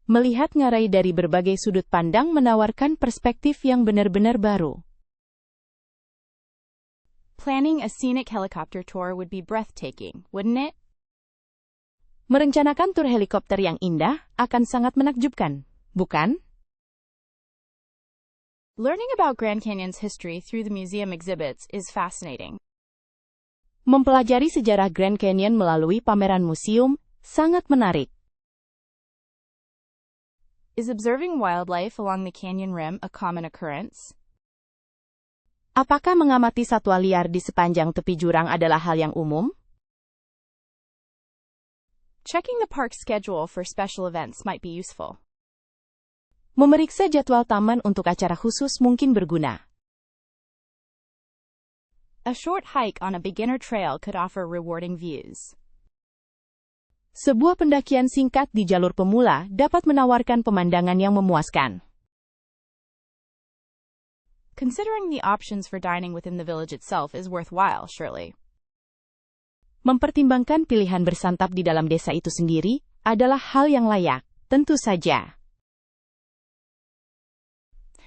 Melihat ngarai dari berbagai sudut pandang menawarkan perspektif yang benar-benar baru. Planning a scenic helicopter tour would be breathtaking, wouldn't it? Merencanakan tur helikopter yang indah akan sangat menakjubkan, bukan? Learning about Grand Canyon's history through the museum exhibits is fascinating. Mempelajari sejarah Grand Canyon melalui pameran museum sangat menarik. Is observing wildlife along the canyon rim a common occurrence? Apakah mengamati satwa liar di sepanjang tepi jurang adalah hal yang umum? Checking the park schedule for special events might be useful. Memeriksa jadwal taman untuk acara khusus mungkin berguna. A short hike on a beginner trail could offer rewarding views. Sebuah pendakian singkat di jalur pemula dapat menawarkan pemandangan yang memuaskan. Considering the options for dining within the village itself is worthwhile, surely. Mempertimbangkan pilihan bersantap di dalam desa itu sendiri adalah hal yang layak, tentu saja.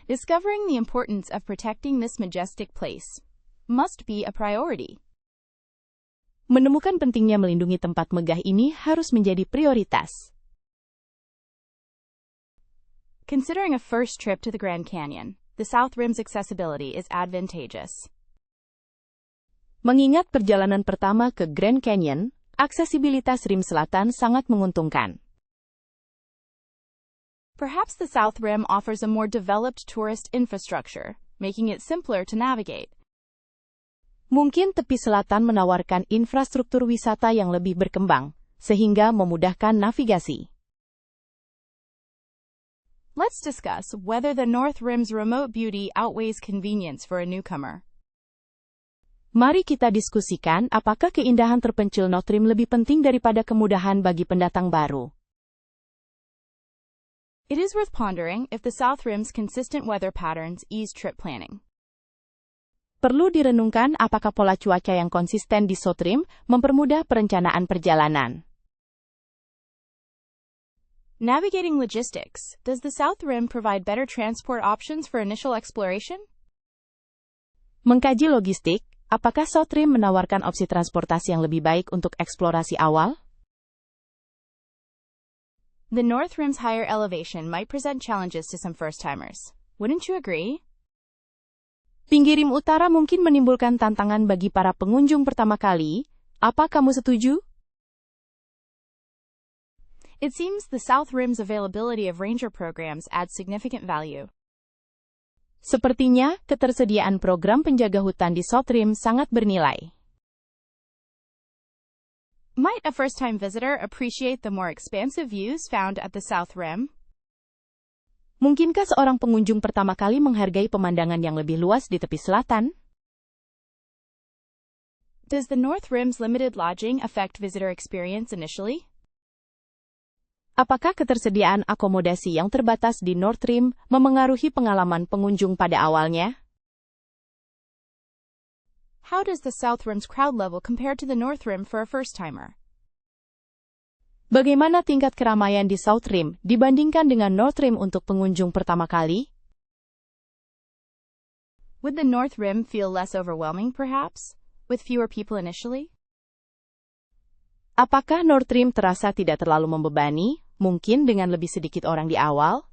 Discovering the importance of protecting this majestic place must be a priority. Menemukan pentingnya melindungi tempat megah ini harus menjadi prioritas. Considering a first trip to the Grand Canyon, the South Rim's accessibility is advantageous. Mengingat perjalanan pertama ke Grand Canyon, aksesibilitas rim selatan sangat menguntungkan. Perhaps the South Rim offers a more developed tourist infrastructure, making it simpler to navigate. Mungkin tepi selatan menawarkan infrastruktur wisata yang lebih berkembang, sehingga memudahkan navigasi. Let's discuss whether the North Rim's remote beauty outweighs convenience for a newcomer. Mari kita diskusikan apakah keindahan terpencil North Rim lebih penting daripada kemudahan bagi pendatang baru. It is worth pondering if the South Rim's consistent weather patterns ease trip planning. Perlu direnungkan apakah pola cuaca yang konsisten di South Rim mempermudah perencanaan perjalanan. Navigating logistics. Does the South Rim provide better transport options for initial exploration? Mengkaji logistik, apakah South Rim menawarkan opsi transportasi yang lebih baik untuk eksplorasi awal? The North Rim's higher elevation might present challenges to some first-timers. Wouldn't you agree? Pinggir rim utara mungkin menimbulkan tantangan bagi para pengunjung pertama kali. Apa kamu setuju? It seems the South Rim's availability of ranger programs adds significant value. Sepertinya, ketersediaan program penjaga hutan di South Rim sangat bernilai. Might a first-time visitor appreciate the more expansive views found at the South Rim? Mungkinkah seorang pengunjung pertama kali menghargai pemandangan yang lebih luas di tepi selatan? Does the North Rim's limited lodging affect visitor experience initially? Apakah ketersediaan akomodasi yang terbatas di North Rim memengaruhi pengalaman pengunjung pada awalnya? How does the South Rim's crowd level compare to the North Rim for a first-timer? Bagaimana tingkat keramaian di South Rim dibandingkan dengan North Rim untuk pengunjung pertama kali? Would the North Rim feel less overwhelming, perhaps, with fewer people initially? Apakah North Rim terasa tidak terlalu membebani, mungkin dengan lebih sedikit orang di awal?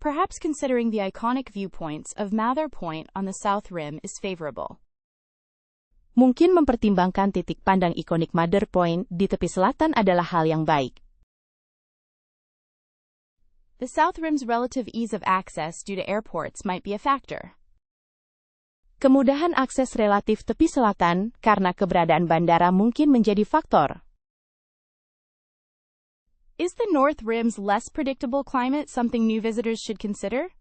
Perhaps considering the iconic viewpoints of Mather Point on the South Rim is favorable. Mungkin mempertimbangkan titik pandang ikonik Mather Point di tepi selatan adalah hal yang baik. The South Rim's relative ease of access due to airports might be a factor. Kemudahan akses relatif tepi selatan karena keberadaan bandara mungkin menjadi faktor. Is the North Rim's less predictable climate something new visitors should consider?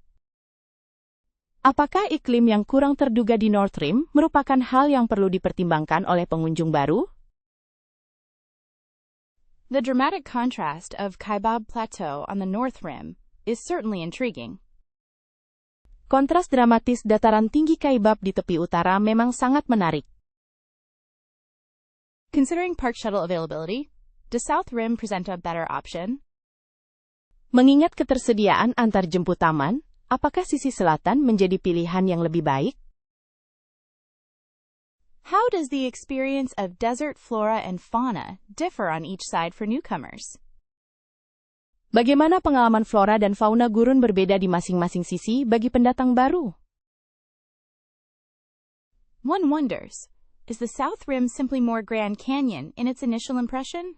Apakah iklim yang kurang terduga di North Rim merupakan hal yang perlu dipertimbangkan oleh pengunjung baru? The dramatic contrast of Kaibab Plateau on the North Rim is certainly intriguing. Kontras dramatis dataran tinggi Kaibab di tepi utara memang sangat menarik. Considering park shuttle availability, does South Rim present a better option? Mengingat ketersediaan antar jemput taman, apakah sisi selatan menjadi pilihan yang lebih baik? How does the experience of desert flora and fauna differ on each side for newcomers? Bagaimana pengalaman flora dan fauna gurun berbeda di masing-masing sisi bagi pendatang baru? One wonders, is the South Rim simply more Grand Canyon in its initial impression?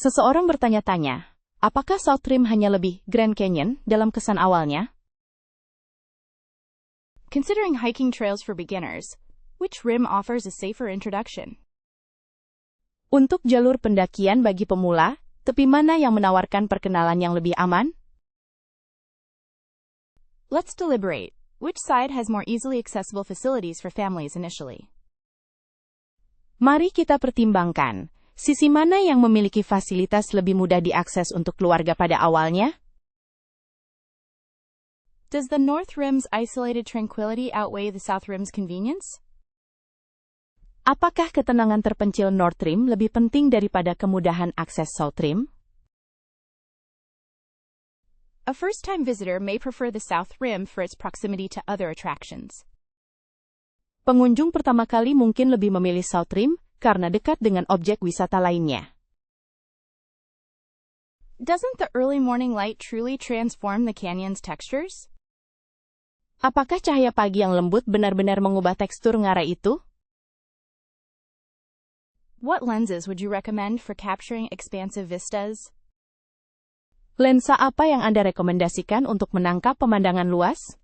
Seseorang bertanya-tanya, apakah South Rim hanya lebih Grand Canyon dalam kesan awalnya? Considering hiking trails for beginners, which rim offers a safer introduction? Untuk jalur pendakian bagi pemula, tepi mana yang menawarkan perkenalan yang lebih aman? Let's deliberate. Which side has more easily accessible facilities for families initially? Mari kita pertimbangkan. Sisi mana yang memiliki fasilitas lebih mudah diakses untuk keluarga pada awalnya? Does the North Rim's isolated tranquility outweigh the South Rim's convenience? Apakah ketenangan terpencil North Rim lebih penting daripada kemudahan akses South Rim? A first-time visitor may prefer the South Rim for its proximity to other attractions. Pengunjung pertama kali mungkin lebih memilih South Rim karena dekat dengan objek wisata lainnya. Doesn't the early morning light truly transform the canyon's textures? Apakah cahaya pagi yang lembut benar-benar mengubah tekstur ngarai itu? What lenses would you recommend for capturing expansive vistas? Lensa apa yang Anda rekomendasikan untuk menangkap pemandangan luas?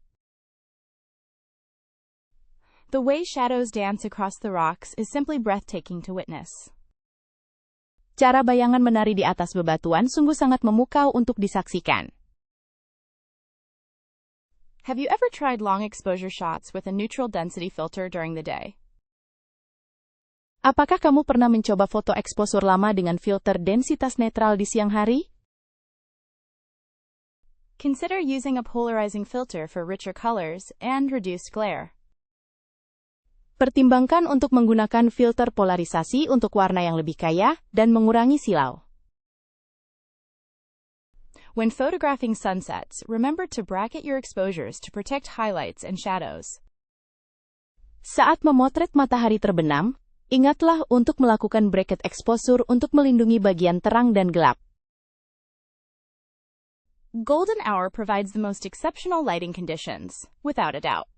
The way shadows dance across the rocks is simply breathtaking to witness. Cara bayangan menari di atas bebatuan sungguh sangat memukau untuk disaksikan. Have you ever tried long exposure shots with a neutral density filter during the day? Apakah kamu pernah mencoba foto eksposur lama dengan filter densitas netral di siang hari? Consider using a polarizing filter for richer colors and reduced glare. Pertimbangkan untuk menggunakan filter polarisasi untuk warna yang lebih kaya dan mengurangi silau. When photographing sunsets, remember to bracket your exposures to protect highlights and shadows. Saat memotret matahari terbenam, ingatlah untuk melakukan bracket exposure untuk melindungi bagian terang dan gelap. Golden hour provides the most exceptional lighting conditions, without a doubt.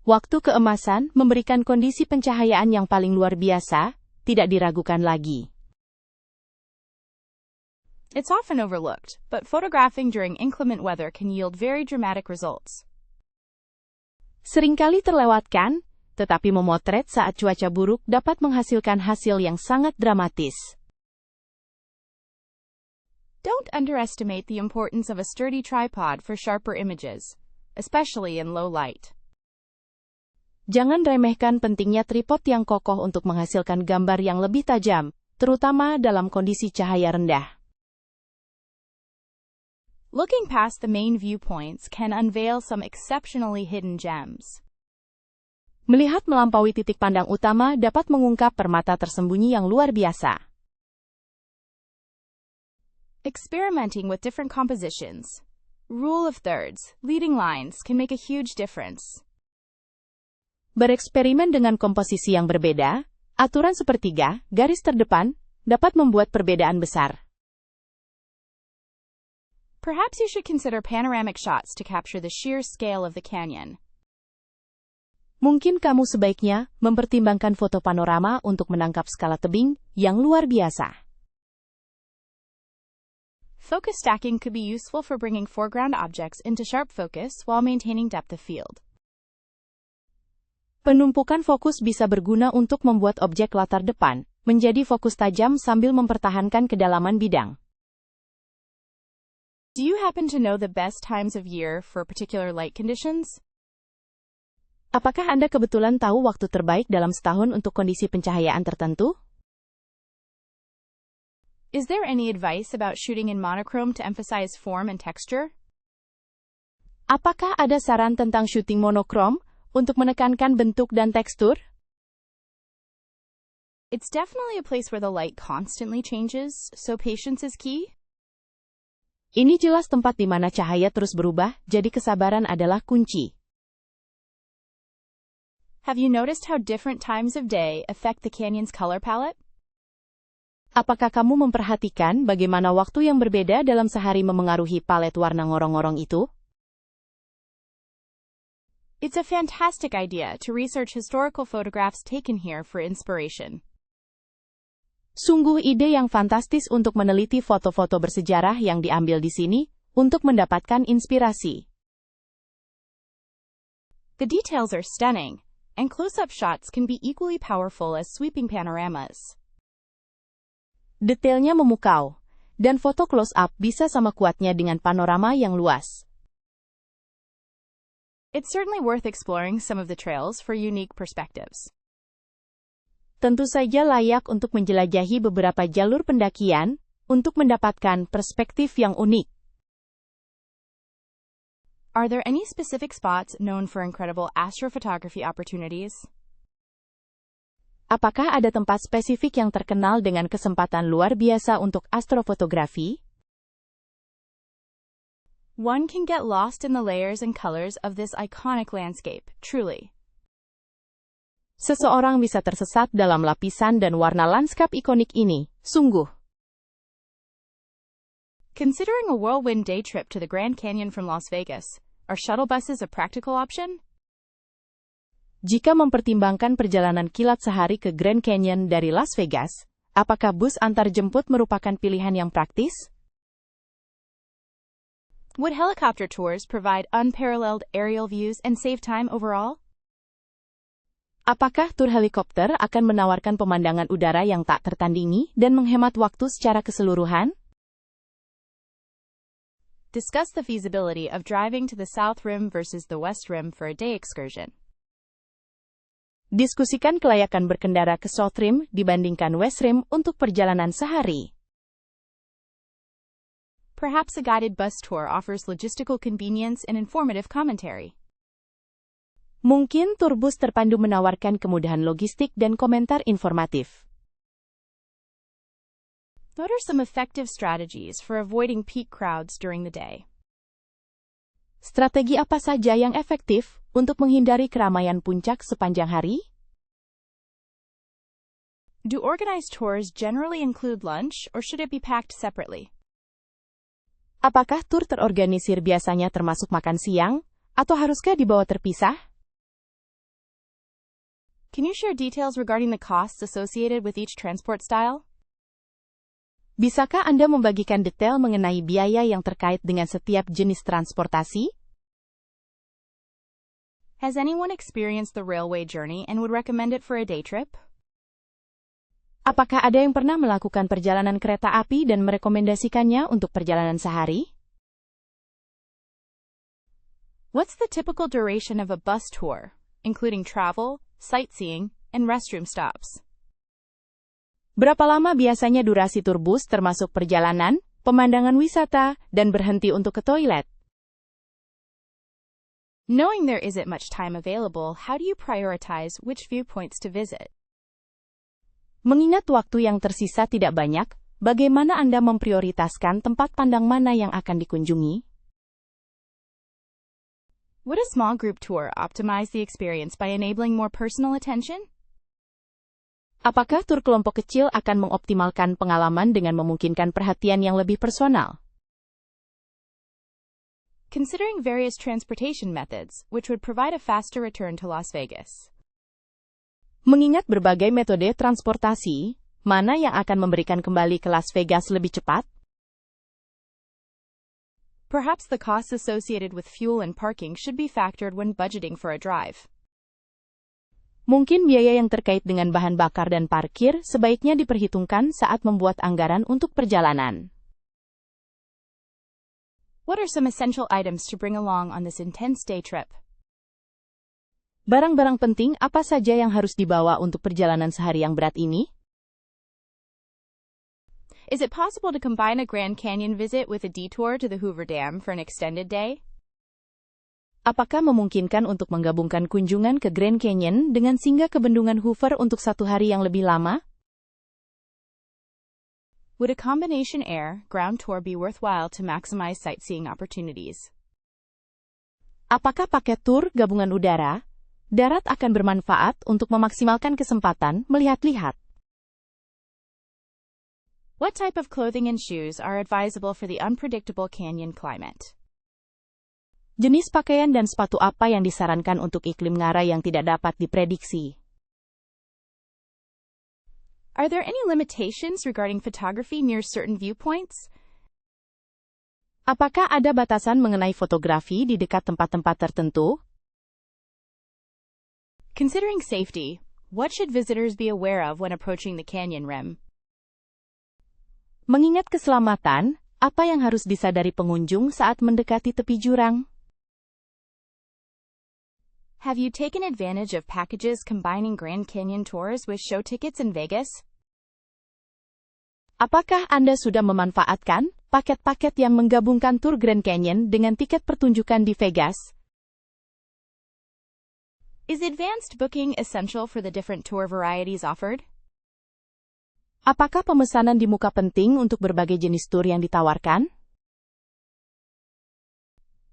Waktu keemasan memberikan kondisi pencahayaan yang paling luar biasa, tidak diragukan lagi. It's often overlooked, but photographing during inclement weather can yield very dramatic results. Seringkali terlewatkan, tetapi memotret saat cuaca buruk dapat menghasilkan hasil yang sangat dramatis. Don't underestimate the importance of a sturdy tripod for sharper images, especially in low light. Jangan remehkan pentingnya tripod yang kokoh untuk menghasilkan gambar yang lebih tajam, terutama dalam kondisi cahaya rendah. Looking past the main viewpoints can unveil some exceptionally hidden gems. Melihat melampaui titik pandang utama dapat mengungkap permata tersembunyi yang luar biasa. Experimenting with different compositions, rule of thirds, leading lines can make a huge difference. Bereksperimen dengan komposisi yang berbeda, aturan sepertiga, garis terdepan, dapat membuat perbedaan besar. Perhaps you should consider panoramic shots to capture the sheer scale of the canyon. Mungkin kamu sebaiknya mempertimbangkan foto panorama untuk menangkap skala tebing yang luar biasa. Focus stacking could be useful for bringing foreground objects into sharp focus while maintaining depth of field. Penumpukan fokus bisa berguna untuk membuat objek latar depan menjadi fokus tajam sambil mempertahankan kedalaman bidang. Do you happen to know the best times of year for particular light conditions? Apakah Anda kebetulan tahu waktu terbaik dalam setahun untuk kondisi pencahayaan tertentu? Is there any advice about shooting in monochrome to emphasize form and texture? Apakah ada saran tentang syuting monokrom untuk menekankan bentuk dan tekstur? It's definitely a place where the light constantly changes, so patience is key. Ini jelas tempat di mana cahaya terus berubah, jadi kesabaran adalah kunci. Have you noticed how different times of day affect the canyon's color palette? Apakah kamu memperhatikan bagaimana waktu yang berbeda dalam sehari memengaruhi palet warna ngorong-ngorong itu? It's a fantastic idea to research historical photographs taken here for inspiration. Sungguh ide yang fantastis untuk meneliti foto-foto bersejarah yang diambil di sini, untuk mendapatkan inspirasi. The details are stunning, and close-up shots can be equally powerful as sweeping panoramas. Detailnya memukau, dan foto close-up bisa sama kuatnya dengan panorama yang luas. It's certainly worth exploring some of the trails for unique perspectives. Tentu saja layak untuk menjelajahi beberapa jalur pendakian, untuk mendapatkan perspektif yang unik. Are there any specific spots known for incredible astrophotography opportunities? Apakah ada tempat spesifik yang terkenal dengan kesempatan luar biasa untuk astrofotografi? One can get lost in the layers and colors of this iconic landscape, truly. Seseorang bisa tersesat dalam lapisan dan warna lanskap ikonik ini, sungguh. Considering a whirlwind day trip to the Grand Canyon from Las Vegas, are shuttle buses a practical option? Jika mempertimbangkan perjalanan kilat sehari ke Grand Canyon dari Las Vegas, apakah bus antar jemput merupakan pilihan yang praktis? Would helicopter tours provide unparalleled aerial views and save time overall? Apakah tur helikopter akan menawarkan pemandangan udara yang tak tertandingi dan menghemat waktu secara keseluruhan? Discuss the feasibility of driving to the South Rim versus the West Rim for a day excursion. Diskusikan kelayakan berkendara ke South Rim dibandingkan West Rim untuk perjalanan sehari. Perhaps a guided bus tour offers logistical convenience and informative commentary. Mungkin tur bus terpandu menawarkan kemudahan logistik dan komentar informatif. What are some effective strategies for avoiding peak crowds during the day? Strategi apa saja yang efektif untuk menghindari keramaian puncak sepanjang hari? Do organized tours generally include lunch, or should it be packed separately? Apakah tur terorganisir biasanya termasuk makan siang, atau haruskah dibawa terpisah? Can you share details regarding the costs associated with each transport style? Bisakah Anda membagikan detail mengenai biaya yang terkait dengan setiap jenis transportasi? Has anyone experienced the railway journey and would recommend it for a day trip? Apakah ada yang pernah melakukan perjalanan kereta api dan merekomendasikannya untuk perjalanan sehari? What's the typical duration of a bus tour, including travel, sightseeing, and restroom stops? Berapa lama biasanya durasi tur bus termasuk perjalanan, pemandangan wisata, dan berhenti untuk ke toilet? Knowing there isn't much time available, how do you prioritize which viewpoints to visit? Mengingat waktu yang tersisa tidak banyak, bagaimana Anda memprioritaskan tempat pandang mana yang akan dikunjungi? Would a small group tour optimize the experience by enabling more personal attention? Apakah tur kelompok kecil akan mengoptimalkan pengalaman dengan memungkinkan perhatian yang lebih personal? Considering various transportation methods, which would provide a faster return to Las Vegas. Mengingat berbagai metode transportasi, mana yang akan memberikan kembali ke Las Vegas lebih cepat? Perhaps the costs associated with fuel and parking should be factored when budgeting for a drive. Mungkin biaya yang terkait dengan bahan bakar dan parkir sebaiknya diperhitungkan saat membuat anggaran untuk perjalanan. What are some essential items to bring along on this intense day trip? Barang-barang penting apa saja yang harus dibawa untuk perjalanan sehari yang berat ini? Is it possible to combine a Grand Canyon visit with a detour to the Hoover Dam for an extended day? Apakah memungkinkan untuk menggabungkan kunjungan ke Grand Canyon dengan singgah ke Bendungan Hoover untuk satu hari yang lebih lama? Would a combination air-ground tour be worthwhile to maximize sightseeing opportunities? Apakah paket tur gabungan udara, darat akan bermanfaat untuk memaksimalkan kesempatan melihat-lihat? What type of clothing and shoes are advisable for the unpredictable canyon climate? Jenis pakaian dan sepatu apa yang disarankan untuk iklim ngarai yang tidak dapat diprediksi? Are there any limitations regarding photography near certain viewpoints? Apakah ada batasan mengenai fotografi di dekat tempat-tempat tertentu? Considering safety, what should visitors be aware of when approaching the canyon rim? Mengingat keselamatan, apa yang harus disadari pengunjung saat mendekati tepi jurang? Have you taken advantage of packages combining Grand Canyon tours with show tickets in Vegas? Apakah Anda sudah memanfaatkan paket-paket yang menggabungkan tur Grand Canyon dengan tiket pertunjukan di Vegas? Is advanced booking essential for the different tour varieties offered? Apakah pemesanan di muka penting untuk berbagai jenis tur yang ditawarkan?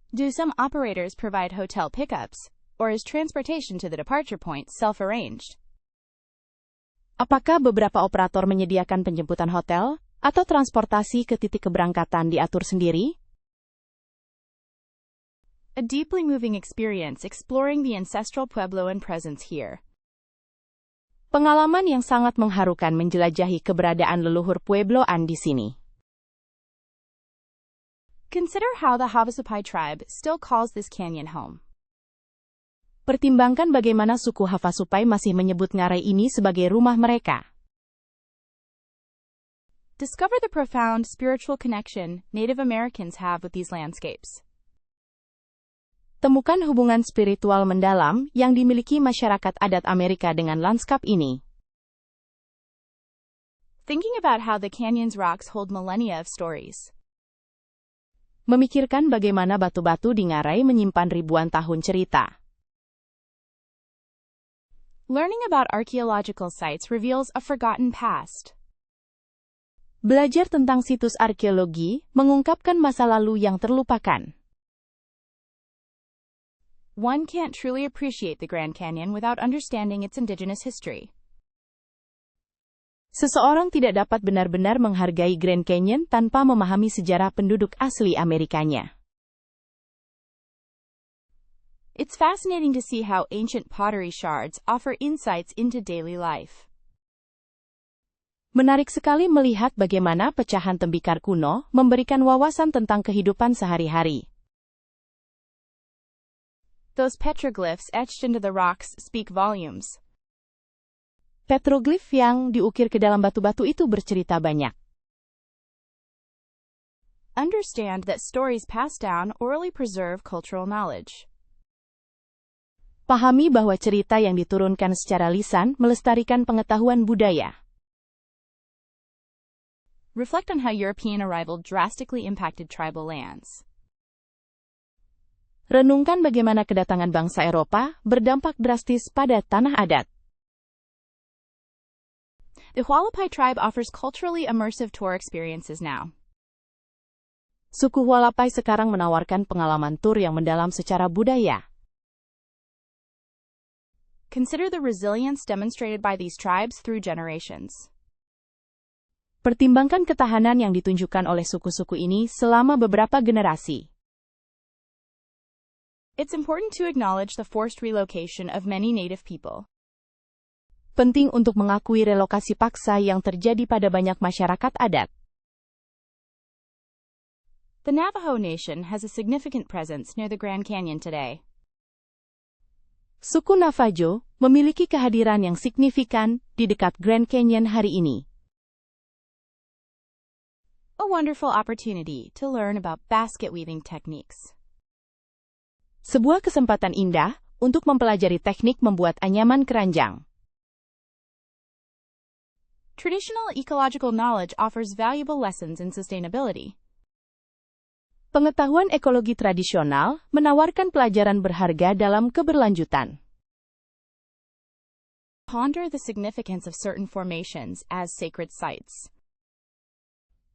Do some operators provide hotel pickups? Or is transportation to the departure point self-arranged? Apakah beberapa operator menyediakan penjemputan hotel atau transportasi ke titik keberangkatan diatur sendiri? A deeply moving experience exploring the ancestral Puebloan presence here. Pengalaman yang sangat mengharukan menjelajahi keberadaan leluhur Puebloan di sini. Consider how the Havasupai tribe still calls this canyon home. Pertimbangkan bagaimana suku Havasupai masih menyebut ngarai ini sebagai rumah mereka. Discover the profound spiritual connection Native Americans have with these landscapes. Temukan hubungan spiritual mendalam yang dimiliki masyarakat adat Amerika dengan lanskap ini. Thinking about how the canyon's rocks hold millennia of stories. Memikirkan bagaimana batu-batu di ngarai menyimpan ribuan tahun cerita. Learning about archaeological sites reveals a forgotten past. Belajar tentang situs arkeologi mengungkapkan masa lalu yang terlupakan. One can't truly appreciate the Grand Canyon without understanding its indigenous history. Seseorang tidak dapat benar-benar menghargai Grand Canyon tanpa memahami sejarah penduduk asli Amerikanya. It's fascinating to see how ancient pottery shards offer insights into daily life. Menarik sekali melihat bagaimana pecahan tembikar kuno memberikan wawasan tentang kehidupan sehari-hari. Those petroglyphs etched into the rocks speak volumes. Petroglif yang diukir ke dalam batu-batu itu bercerita banyak. Understand that stories passed down orally preserve cultural knowledge. Pahami bahwa cerita yang diturunkan secara lisan melestarikan pengetahuan budaya. Reflect on how European arrival drastically impacted tribal lands. Renungkan bagaimana kedatangan bangsa Eropa berdampak drastis pada tanah adat. The Hualapai tribe offers culturally immersive tour experiences now. Suku Hualapai sekarang menawarkan pengalaman tur yang mendalam secara budaya. Consider the resilience demonstrated by these tribes through generations. Pertimbangkan ketahanan yang ditunjukkan oleh suku-suku ini selama beberapa generasi. It's important to acknowledge the forced relocation of many Native people. Penting untuk mengakui relokasi paksa yang terjadi pada banyak masyarakat adat. The Navajo Nation has a significant presence near the Grand Canyon today. Suku Navajo memiliki kehadiran yang signifikan di dekat Grand Canyon hari ini. A wonderful opportunity to learn about basket weaving techniques. Sebuah kesempatan indah untuk mempelajari teknik membuat anyaman keranjang. Traditional ecological knowledge offers valuable lessons in sustainability. Pengetahuan ekologi tradisional menawarkan pelajaran berharga dalam keberlanjutan. Ponder the significance of certain formations as sacred sites.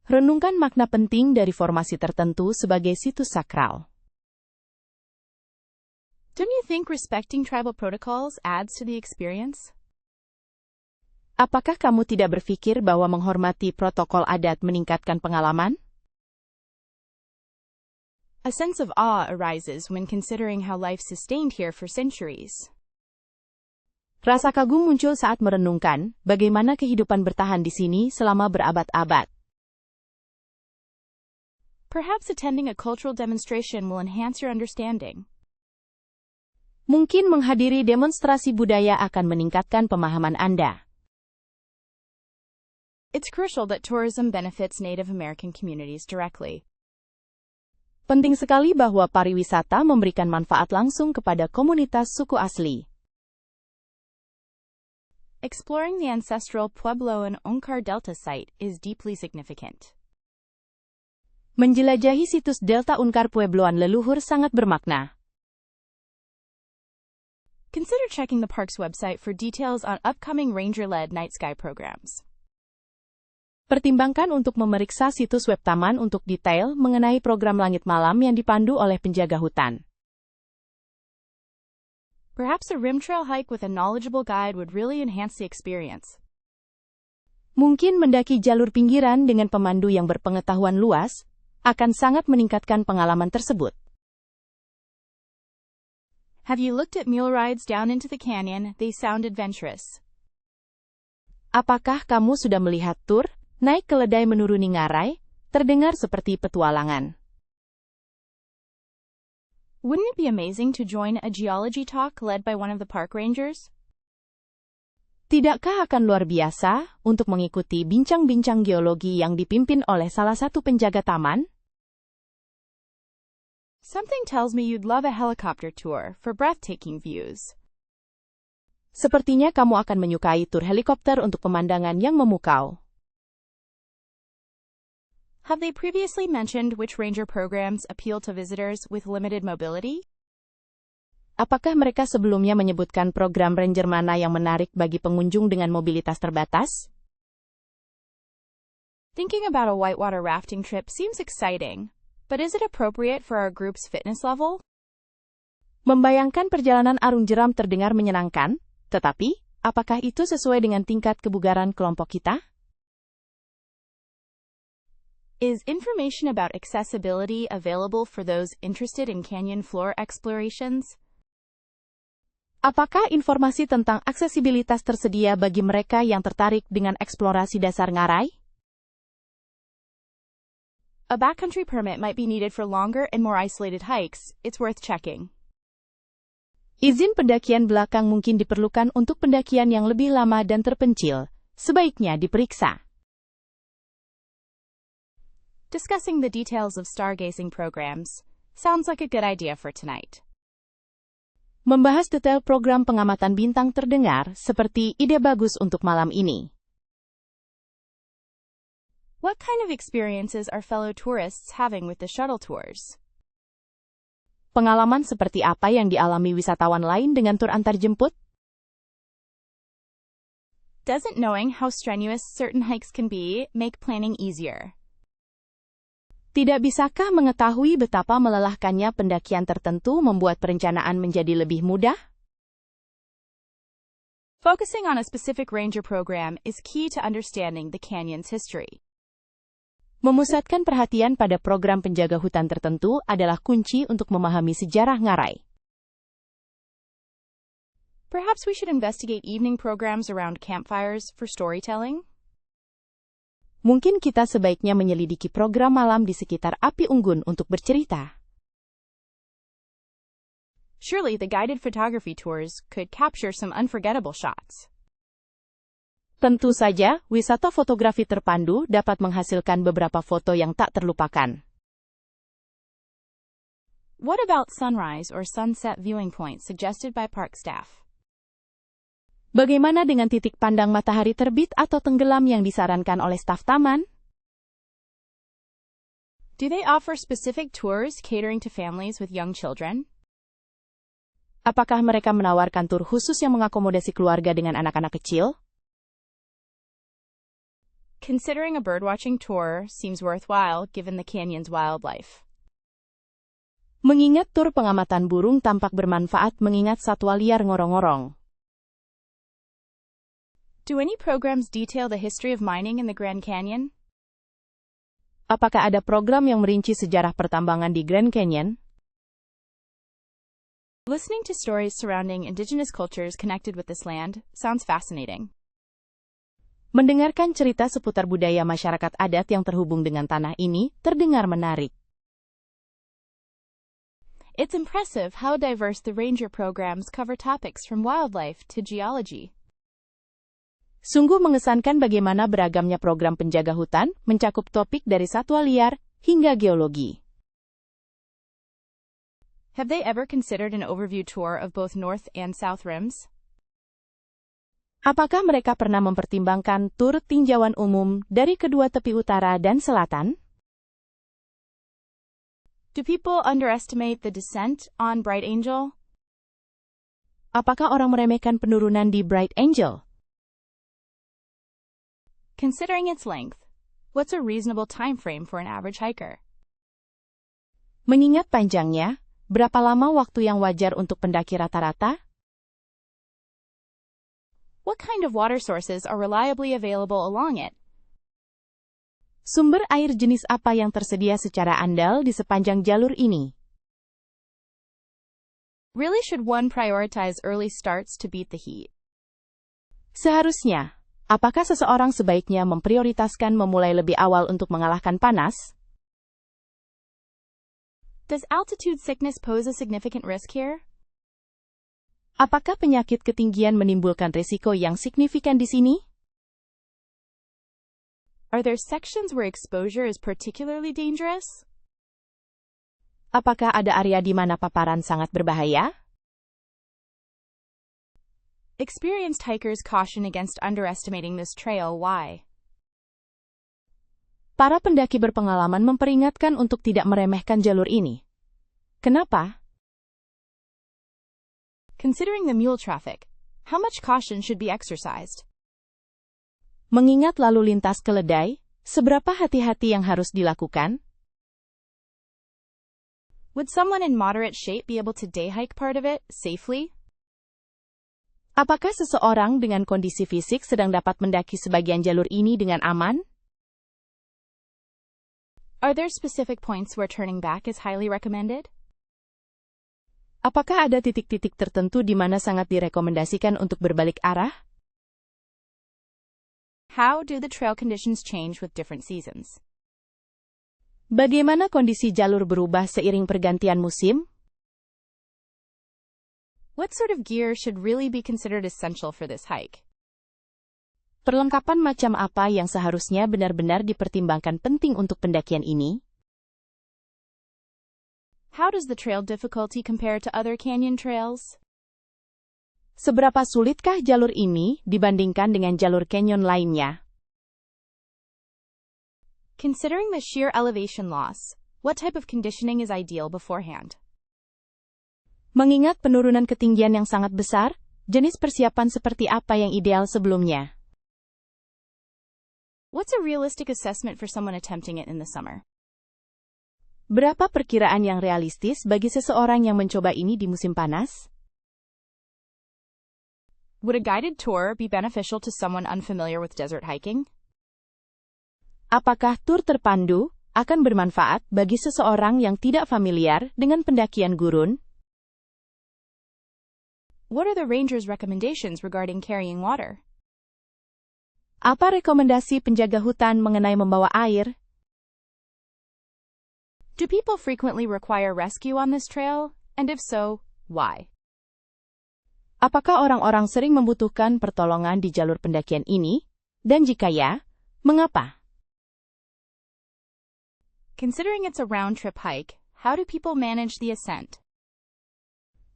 Renungkan makna penting dari formasi tertentu sebagai situs sakral. Don't you think respecting tribal protocols adds to the experience? Apakah kamu tidak berpikir bahwa menghormati protokol adat meningkatkan pengalaman? A sense of awe arises when considering how life sustained here for centuries. Rasa kagum muncul saat merenungkan bagaimana kehidupan bertahan di sini selama berabad-abad. Perhaps attending a cultural demonstration will enhance your understanding. Mungkin menghadiri demonstrasi budaya akan meningkatkan pemahaman Anda. It's crucial that tourism benefits Native American communities directly. Penting sekali bahwa pariwisata memberikan manfaat langsung kepada komunitas suku asli. Exploring the ancestral Puebloan Onkar Delta site is deeply significant. Menjelajahi situs Delta Unkar Puebloan leluhur sangat bermakna. Consider checking the park's website for details on upcoming ranger-led night sky programs. Pertimbangkan untuk memeriksa situs web taman untuk detail mengenai program langit malam yang dipandu oleh penjaga hutan. Perhaps a rim trail hike with a knowledgeable guide would really enhance the experience. Mungkin mendaki jalur pinggiran dengan pemandu yang berpengetahuan luas akan sangat meningkatkan pengalaman tersebut. Have you looked at mule rides down into the canyon? They sound adventurous. Apakah kamu sudah melihat tur naik keledai menuruni ngarai? Terdengar seperti petualangan. Wouldn't it be amazing to join a geology talk led by one of the park rangers? Tidakkah akan luar biasa untuk mengikuti bincang-bincang geologi yang dipimpin oleh salah satu penjaga taman? Something tells me you'd love a helicopter tour for breathtaking views. Sepertinya kamu akan menyukai tur helikopter untuk pemandangan yang memukau. Have they previously mentioned which ranger programs appeal to visitors with limited mobility? Apakah mereka sebelumnya menyebutkan program ranger mana yang menarik bagi pengunjung dengan mobilitas terbatas? Thinking about a whitewater rafting trip seems exciting, but is it appropriate for our group's fitness level? Membayangkan perjalanan arung jeram terdengar menyenangkan, tetapi apakah itu sesuai dengan tingkat kebugaran kelompok kita? Is information about accessibility available for those interested in canyon floor explorations? Apakah informasi tentang aksesibilitas tersedia bagi mereka yang tertarik dengan eksplorasi dasar ngarai? A backcountry permit might be needed for longer and more isolated hikes. It's worth checking. Izin pendakian belakang mungkin diperlukan untuk pendakian yang lebih lama dan terpencil. Sebaiknya diperiksa. Discussing the details of stargazing programs sounds like a good idea for tonight. Membahas detail program pengamatan bintang terdengar seperti ide bagus untuk malam ini. What kind of experiences are fellow tourists having with the shuttle tours? Pengalaman seperti apa yang dialami wisatawan lain dengan tur antarjemput? Doesn't knowing how strenuous certain hikes can be make planning easier? Tidak bisakah mengetahui betapa melelahkannya pendakian tertentu membuat perencanaan menjadi lebih mudah? Focusing on a specific ranger program is key to understanding the canyon's history. Memusatkan perhatian pada program penjaga hutan tertentu adalah kunci untuk memahami sejarah ngarai. Perhaps we should investigate evening programs around campfires for storytelling? Mungkin kita sebaiknya menyelidiki program malam di sekitar api unggun untuk bercerita. Surely the guided photography tours could capture some unforgettable shots. Tentu saja, wisata fotografi terpandu dapat menghasilkan beberapa foto yang tak terlupakan. What about sunrise or sunset viewing points suggested by park staff? Bagaimana dengan titik pandang matahari terbit atau tenggelam yang disarankan oleh staf taman? Do they offer specific tours catering to families with young children? Apakah mereka menawarkan tur khusus yang mengakomodasi keluarga dengan anak-anak kecil? Considering a birdwatching tour seems worthwhile given the canyon's wildlife. Mengingat tur pengamatan burung tampak bermanfaat mengingat satwa liar ngorong-ngorong. Do any programs detail the history of mining in the Grand Canyon? Apakah ada program yang merinci sejarah pertambangan di Grand Canyon? Listening to stories surrounding indigenous cultures connected with this land sounds fascinating. Mendengarkan cerita seputar budaya masyarakat adat yang terhubung dengan tanah ini terdengar menarik. It's impressive how diverse the ranger programs cover topics from wildlife to geology. Sungguh mengesankan bagaimana beragamnya program penjaga hutan mencakup topik dari satwa liar hingga geologi. Have they ever considered an overview tour of both North and South Rims? Apakah mereka pernah mempertimbangkan tur tinjauan umum dari kedua tepi utara dan selatan? Do people underestimate the descent on Bright Angel? Apakah orang meremehkan penurunan di Bright Angel? Considering its length, what's a reasonable time frame for an average hiker? Mengingat panjangnya, berapa lama waktu yang wajar untuk pendaki rata-rata? What kind of water sources are reliably available along it? Sumber air jenis apa yang tersedia secara andal di sepanjang jalur ini? Really should one prioritize early starts to beat the heat? Seharusnya, apakah seseorang sebaiknya memprioritaskan memulai lebih awal untuk mengalahkan panas? Does altitude sickness pose a significant risk here? Apakah penyakit ketinggian menimbulkan risiko yang signifikan di sini? Are there sections where exposure is particularly dangerous? Apakah ada area di mana paparan sangat berbahaya? Experienced hikers caution against underestimating this trail. Why? Para pendaki berpengalaman memperingatkan untuk tidak meremehkan jalur ini. Kenapa? Considering the mule traffic, how much caution should be exercised? Mengingat lalu lintas keledai, seberapa hati-hati yang harus dilakukan? Would someone in moderate shape be able to day hike part of it safely? Apakah seseorang dengan kondisi fisik sedang dapat mendaki sebagian jalur ini dengan aman? Are there specific points where turning back is highly recommended? Apakah ada titik-titik tertentu di mana sangat direkomendasikan untuk berbalik arah? How do the trail conditions change with different seasons? Bagaimana kondisi jalur berubah seiring pergantian musim? What sort of gear should really be considered essential for this hike? Perlengkapan macam apa yang seharusnya benar-benar dipertimbangkan penting untuk pendakian ini? How does the trail difficulty compare to other canyon trails? Seberapa sulitkah jalur ini dibandingkan dengan jalur canyon lainnya? Considering the sheer elevation loss, what type of conditioning is ideal beforehand? Mengingat penurunan ketinggian yang sangat besar, jenis persiapan seperti apa yang ideal sebelumnya? What's a realistic assessment for someone attempting it in the summer? Berapa perkiraan yang realistis bagi seseorang yang mencoba ini di musim panas? Would a guided tour be beneficial to someone unfamiliar with desert hiking? Apakah tur terpandu akan bermanfaat bagi seseorang yang tidak familiar dengan pendakian gurun? What are the ranger's recommendations regarding carrying water? Apa rekomendasi penjaga hutan mengenai membawa air? Do people frequently require rescue on this trail? And if so, why? Apakah orang-orang sering membutuhkan pertolongan di jalur pendakian ini? Dan jika ya, mengapa? Considering it's a round-trip hike, how do people manage the ascent?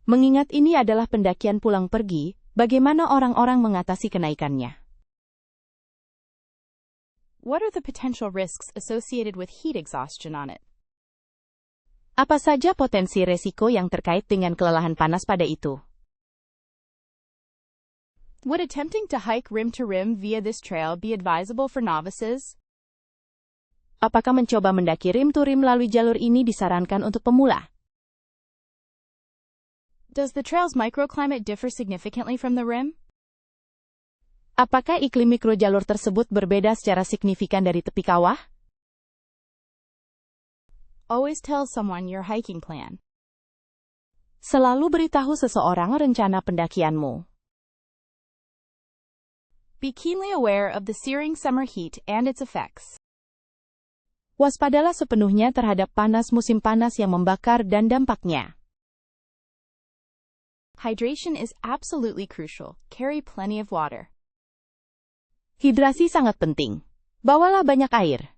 Mengingat ini adalah pendakian pulang pergi, bagaimana orang-orang mengatasi kenaikannya? What are the potential risks associated with heat exhaustion on it? Apa saja potensi resiko yang terkait dengan kelelahan panas pada itu? Would attempting to hike rim-to-rim via this trail be advisable for novices? Apakah mencoba mendaki rim-to-rim melalui jalur ini disarankan untuk pemula? Does the trail's microclimate differ significantly from the rim? Apakah iklim mikrojalur tersebut berbeda secara signifikan dari tepi kawah? Always tell someone your hiking plan. Selalu beritahu seseorang rencana pendakianmu. Be keenly aware of the searing summer heat and its effects. Waspadalah sepenuhnya terhadap panas musim panas yang membakar dan dampaknya. Hydration is absolutely crucial. Carry plenty of water. Hidrasi sangat penting. Bawalah banyak air.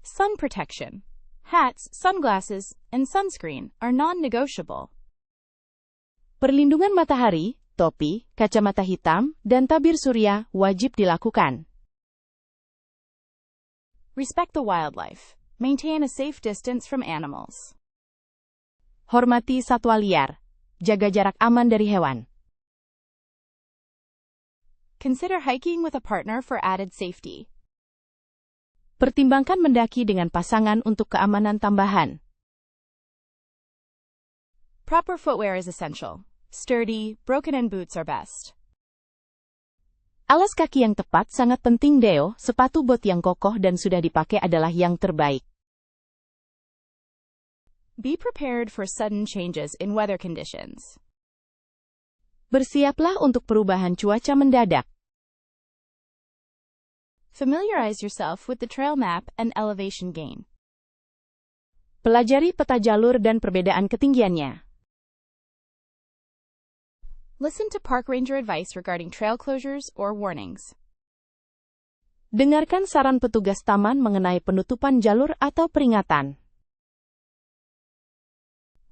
Sun protection. Hats, sunglasses, and sunscreen are non-negotiable. Perlindungan matahari, topi, kacamata hitam, dan tabir surya wajib dilakukan. Respect the wildlife. Maintain a safe distance from animals. Hormati satwa liar. Jaga jarak aman dari hewan. Consider hiking with a partner for added safety. Pertimbangkan mendaki dengan pasangan untuk keamanan tambahan. Proper footwear is essential. Sturdy, broken-in boots are best. Alas kaki yang tepat sangat penting, Deo. Sepatu bot yang kokoh dan sudah dipakai adalah yang terbaik. Be prepared for sudden changes in weather conditions. Bersiaplah untuk perubahan cuaca mendadak. Familiarize yourself with the trail map and elevation gain. Pelajari peta jalur dan perbedaan ketinggiannya. Listen to park ranger advice regarding trail closures or warnings. Dengarkan saran petugas taman mengenai penutupan jalur atau peringatan.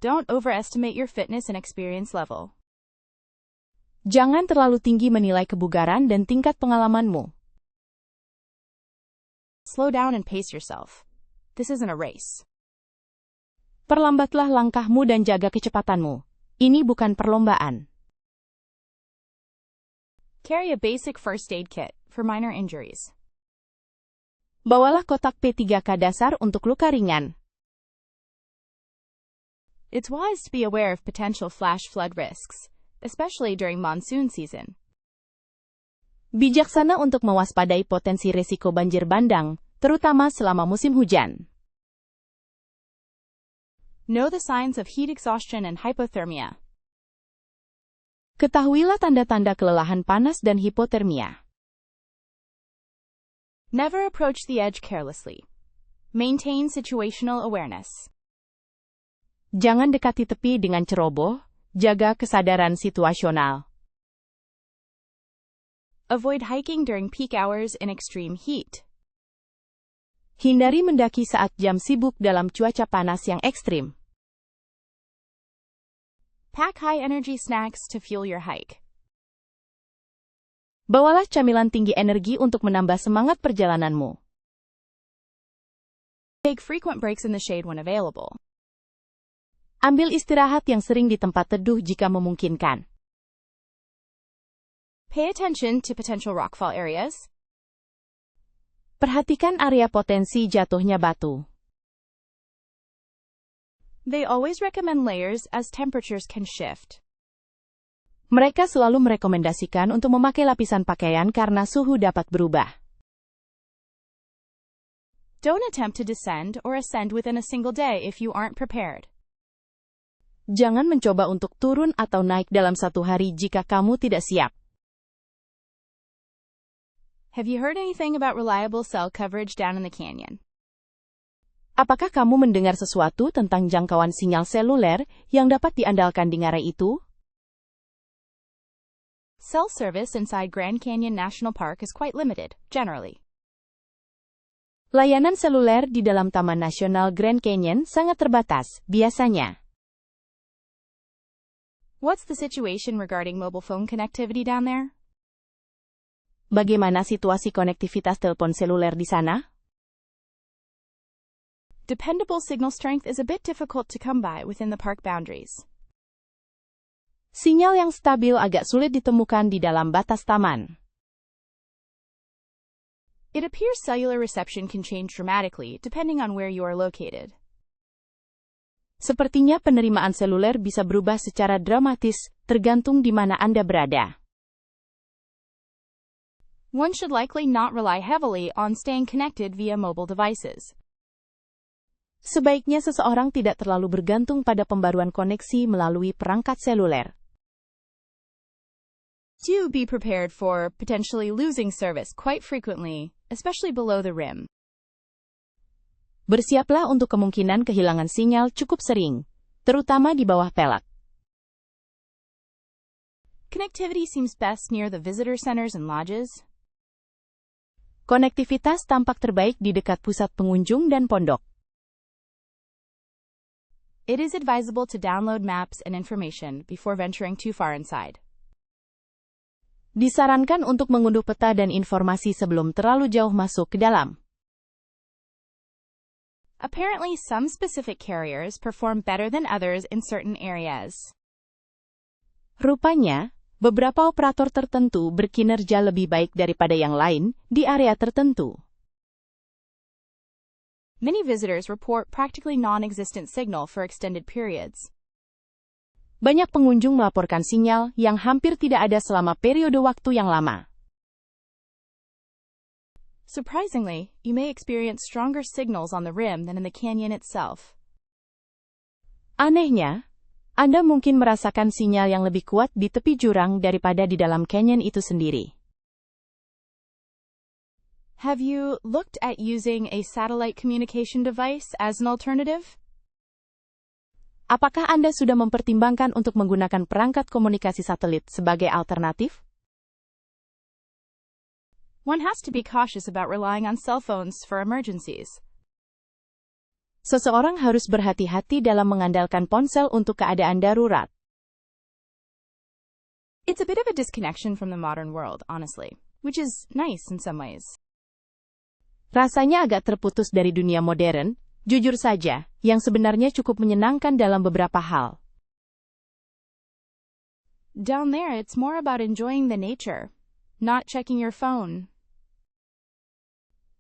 Don't overestimate your fitness and experience level. Jangan terlalu tinggi menilai kebugaran dan tingkat pengalamanmu. Slow down and pace yourself. This isn't a race. Perlambatlah langkahmu dan jaga kecepatanmu. Ini bukan perlombaan. Carry a basic first aid kit for minor injuries. Bawalah kotak P3K dasar untuk luka ringan. It's wise to be aware of potential flash flood risks, especially during monsoon season. Bijaksana untuk mewaspadai potensi risiko banjir bandang, terutama selama musim hujan. Know the signs of heat exhaustion and hypothermia. Ketahuilah tanda-tanda kelelahan panas dan hipotermia. Never approach the edge carelessly. Maintain situational awareness. Jangan dekati tepi dengan ceroboh, jaga kesadaran situasional. Avoid hiking during peak hours in extreme heat. Hindari mendaki saat jam sibuk dalam cuaca panas yang ekstrim. Pack high-energy snacks to fuel your hike. Bawalah camilan tinggi energi untuk menambah semangat perjalananmu. Take frequent breaks in the shade when available. Ambil istirahat yang sering di tempat teduh jika memungkinkan. Pay attention to potential rockfall areas. Perhatikan area potensi jatuhnya batu. They always recommend layers as temperatures can shift. Mereka selalu merekomendasikan untuk memakai lapisan pakaian karena suhu dapat berubah. Don't attempt to descend or ascend within a single day if you aren't prepared. Jangan mencoba untuk turun atau naik dalam satu hari jika kamu tidak siap. Have you heard anything about reliable cell coverage down in the canyon? Apakah kamu mendengar sesuatu tentang jangkauan sinyal seluler yang dapat diandalkan di ngarai itu? Cell service inside Grand Canyon National Park is quite limited, generally. Layanan seluler di dalam Taman Nasional Grand Canyon sangat terbatas, biasanya. What's the situation regarding mobile phone connectivity down there? Bagaimana situasi konektivitas telepon seluler di sana? Dependable signal strength is a bit difficult to come by within the park boundaries. Sinyal yang stabil agak sulit ditemukan di dalam batas taman. It appears cellular reception can change dramatically depending on where you are located. Sepertinya penerimaan seluler bisa berubah secara dramatis, tergantung di mana Anda berada. One should likely not rely heavily on staying connected via mobile devices. Sebaiknya seseorang tidak terlalu bergantung pada pembaruan koneksi melalui perangkat seluler. Do be prepared for potentially losing service quite frequently, especially below the rim. Bersiaplah untuk kemungkinan kehilangan sinyal cukup sering, terutama di bawah pelak. Connectivity seems best near the visitor centers and lodges. Konektivitas tampak terbaik di dekat pusat pengunjung dan pondok. It is advisable to download maps and information before venturing too far inside. Disarankan untuk mengunduh peta dan informasi sebelum terlalu jauh masuk ke dalam. Apparently, some specific carriers perform better than others in certain areas. Rupanya, beberapa operator tertentu berkinerja lebih baik daripada yang lain di area tertentu. Many visitors report practically non-existent signal for extended periods. Banyak pengunjung melaporkan sinyal yang hampir tidak ada selama periode waktu yang lama. Surprisingly, you may experience stronger signals on the rim than in the canyon itself. Anehnya, Anda mungkin merasakan sinyal yang lebih kuat di tepi jurang daripada di dalam canyon itu sendiri. Have you looked at using a satellite communication device as an alternative? Apakah Anda sudah mempertimbangkan untuk menggunakan perangkat komunikasi satelit sebagai alternatif? One has to be cautious about relying on cell phones for emergencies. Seseorang harus berhati-hati dalam mengandalkan ponsel untuk keadaan darurat. It's a bit of a disconnection from the modern world, honestly, which is nice in some ways. Rasanya agak terputus dari dunia modern, jujur saja, yang sebenarnya cukup menyenangkan dalam beberapa hal. Down there, it's more about enjoying the nature, not checking your phone.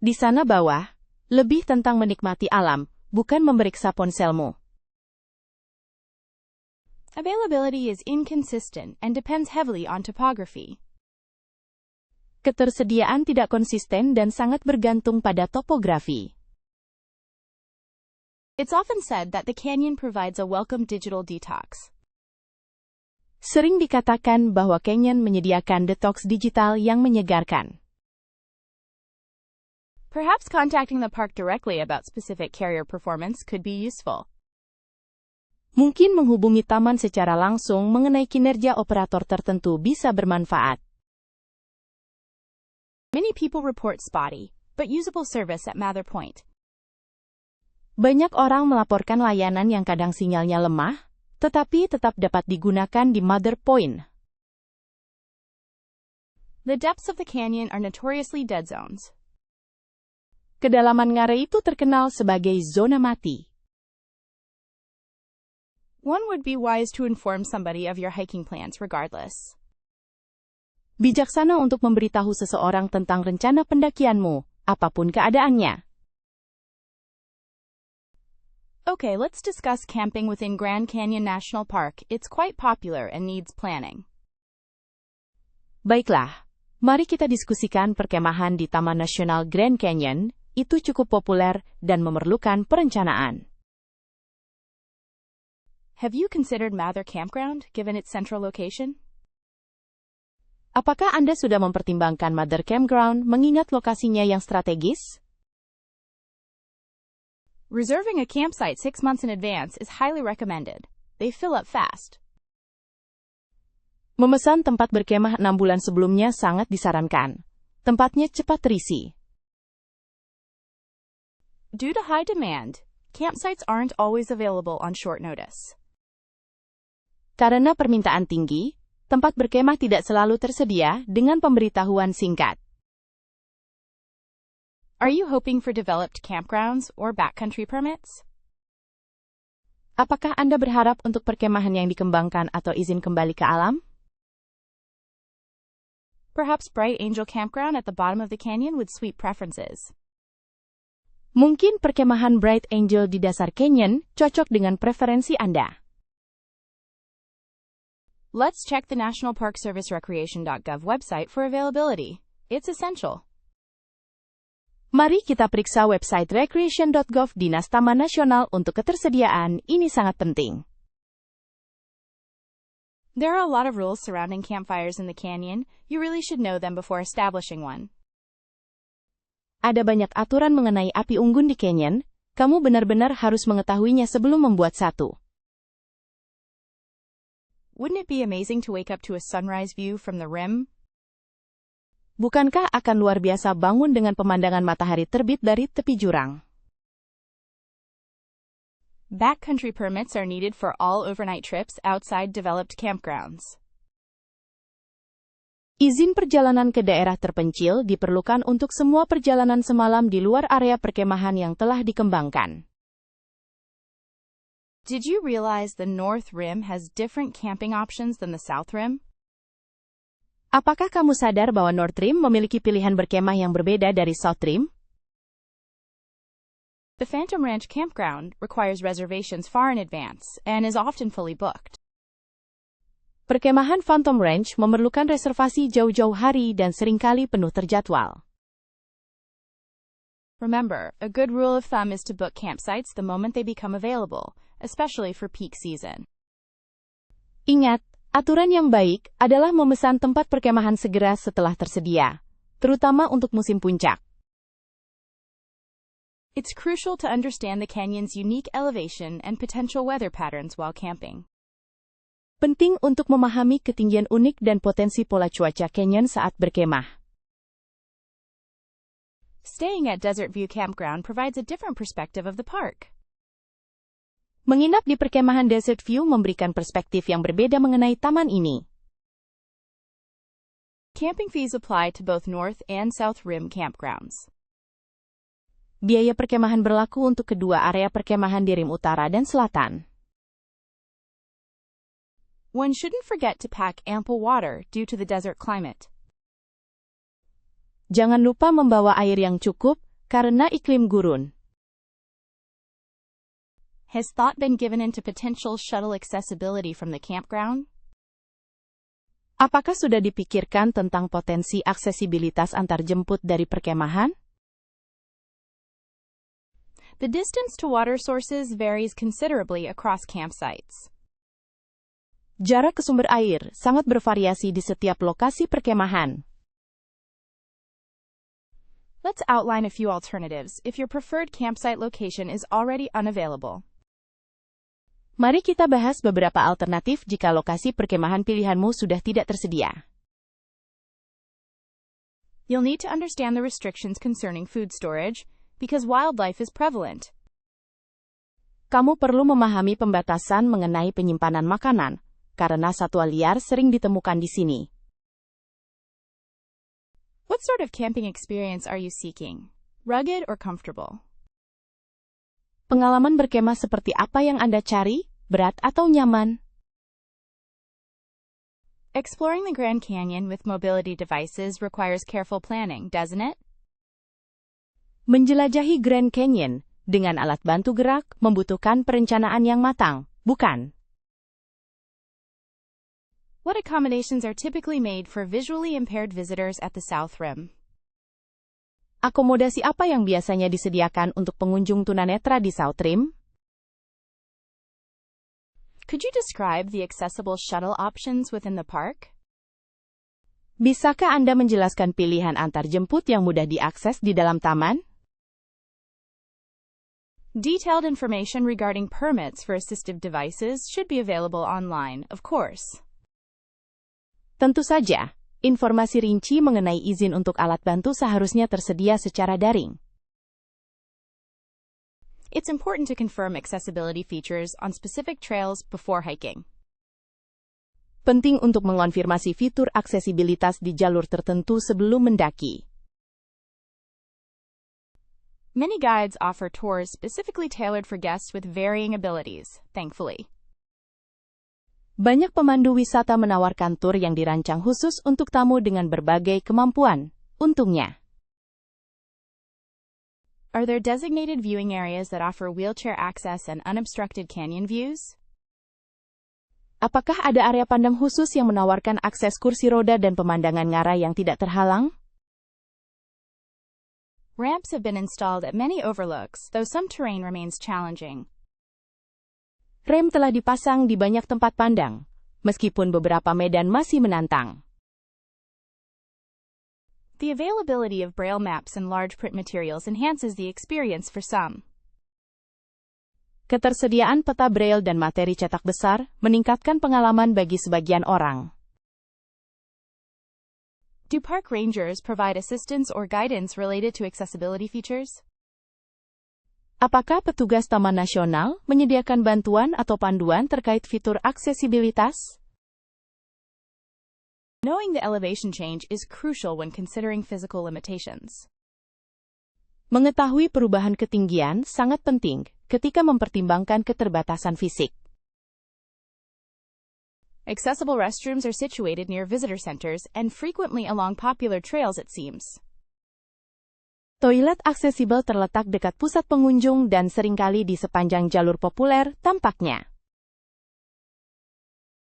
Di sana bawah, lebih tentang menikmati alam, bukan memeriksa ponselmu. Availability is inconsistent and depends heavily on topography. Ketersediaan tidak konsisten dan sangat bergantung pada topografi. It's often said that the canyon provides a welcome digital detox. Sering dikatakan bahwa canyon menyediakan detoks digital yang menyegarkan. Perhaps contacting the park directly about specific carrier performance could be useful. Mungkin menghubungi taman secara langsung mengenai kinerja operator tertentu bisa bermanfaat. Many people report spotty, but usable service at Mather Point. Banyak orang melaporkan layanan yang kadang sinyalnya lemah, tetapi tetap dapat digunakan di Mather Point. The depths of the canyon are notoriously dead zones. Kedalaman ngarai itu terkenal sebagai zona mati. One would be wise to inform somebody of your hiking plans regardless. Bijaksana untuk memberitahu seseorang tentang rencana pendakianmu, apapun keadaannya. Okay, let's discuss camping within Grand Canyon National Park. It's quite popular and needs planning. Baiklah, mari kita diskusikan perkemahan di Taman Nasional Grand Canyon. Itu cukup populer dan memerlukan perencanaan. Have you considered Mather Campground, given its central location? Apakah Anda sudah mempertimbangkan Mather Campground mengingat lokasinya yang strategis? Reserving a campsite 6 months in advance is highly recommended. They fill up fast. Memesan tempat berkemah 6 bulan sebelumnya sangat disarankan. Tempatnya cepat terisi. Due to high demand, campsites aren't always available on short notice. Karena permintaan tinggi, tempat berkemah tidak selalu tersedia dengan pemberitahuan singkat. Are you hoping for developed campgrounds or backcountry permits? Apakah Anda berharap untuk perkemahan yang dikembangkan atau izin kembali ke alam? Perhaps Bright Angel Campground at the bottom of the canyon would suit preferences. Mungkin perkemahan Bright Angel di dasar canyon cocok dengan preferensi Anda. Let's check the National Park Service Recreation.gov website for availability. It's essential. Mari kita periksa website recreation.gov Dinas Taman Nasional untuk ketersediaan. Ini sangat penting. There are a lot of rules surrounding campfires in the canyon. You really should know them before establishing one. Ada banyak aturan mengenai api unggun di canyon. Kamu benar-benar harus mengetahuinya sebelum membuat satu. Wouldn't it be amazing to wake up to a sunrise view from the rim? Bukankah akan luar biasa bangun dengan pemandangan matahari terbit dari tepi jurang? Backcountry permits are needed for all overnight trips outside developed campgrounds. Izin perjalanan ke daerah terpencil diperlukan untuk semua perjalanan semalam di luar area perkemahan yang telah dikembangkan. Did you realize the North Rim has different camping options than the South Rim? Apakah kamu sadar bahwa North Rim memiliki pilihan berkemah yang berbeda dari South Rim? The Phantom Ranch Campground requires reservations far in advance and is often fully booked. Perkemahan Phantom Ranch memerlukan reservasi jauh-jauh hari dan seringkali penuh terjadwal. Remember, a good rule of thumb is to book campsites the moment they become available, especially for peak season. Ingat, aturan yang baik adalah memesan tempat perkemahan segera setelah tersedia, terutama untuk musim puncak. It's crucial to understand the canyon's unique elevation and potential weather patterns while camping. Penting untuk memahami ketinggian unik dan potensi pola cuaca canyon saat berkemah. Staying at Desert View Campground provides a different perspective of the park. Menginap di perkemahan Desert View memberikan perspektif yang berbeda mengenai taman ini. Camping fees apply to both North and South Rim campgrounds. Biaya perkemahan berlaku untuk kedua area perkemahan di rim utara dan selatan. One shouldn't forget to pack ample water due to the desert climate. Jangan lupa membawa air yang cukup karena iklim gurun. Has thought been given into potential shuttle accessibility from the campground? Apakah sudah dipikirkan tentang potensi aksesibilitas antarjemput dari perkemahan? The distance to water sources varies considerably across campsites. Jarak ke sumber air sangat bervariasi di setiap lokasi perkemahan. Let's outline a few alternatives if your preferred campsite location is already unavailable. Mari kita bahas beberapa alternatif jika lokasi perkemahan pilihanmu sudah tidak tersedia. You'll need to understand the restrictions concerning food storage, because wildlife is prevalent. Kamu perlu memahami pembatasan mengenai penyimpanan makanan, karena satwa liar sering ditemukan di sini. What sort of camping experience are you seeking? Rugged or comfortable? Pengalaman berkemah seperti apa yang Anda cari? Berat atau nyaman? Exploring the Grand Canyon with mobility devices requires careful planning, doesn't it? Menjelajahi Grand Canyon dengan alat bantu gerak membutuhkan perencanaan yang matang, bukan? What accommodations are typically made for visually impaired visitors at the South Rim? Akomodasi apa yang biasanya disediakan untuk pengunjung tunanetra di South Rim? Could you describe the accessible shuttle options within the park? Bisakah Anda menjelaskan pilihan antarjemput yang mudah diakses di dalam taman? Detailed information regarding permits for assistive devices should be available online, of course. Tentu saja, informasi rinci mengenai izin untuk alat bantu seharusnya tersedia secara daring. It's important to confirm accessibility features on specific trails before hiking. Penting untuk mengonfirmasi fitur aksesibilitas di jalur tertentu sebelum mendaki. Many guides offer tours specifically tailored for guests with varying abilities, thankfully. Banyak pemandu wisata menawarkan tur yang dirancang khusus untuk tamu dengan berbagai kemampuan, untungnya. Are there designated viewing areas that offer wheelchair access and unobstructed canyon views? Apakah ada area pandang khusus yang menawarkan akses kursi roda dan pemandangan ngarai yang tidak terhalang? Ramps have been installed at many overlooks, though some terrain remains challenging. Rem telah dipasang di banyak tempat pandang, meskipun beberapa medan masih menantang. The availability of braille maps and large print materials enhances the experience for some. Ketersediaan peta braille dan materi cetak besar meningkatkan pengalaman bagi sebagian orang. Do park rangers provide assistance or guidance related to accessibility features? Apakah petugas Taman Nasional menyediakan bantuan atau panduan terkait fitur aksesibilitas? Knowing the elevation change is crucial when considering physical limitations. Mengetahui perubahan ketinggian sangat penting ketika mempertimbangkan keterbatasan fisik. Accessible restrooms are situated near visitor centers and frequently along popular trails, it seems. Toilet aksesibel terletak dekat pusat pengunjung dan seringkali di sepanjang jalur populer, tampaknya.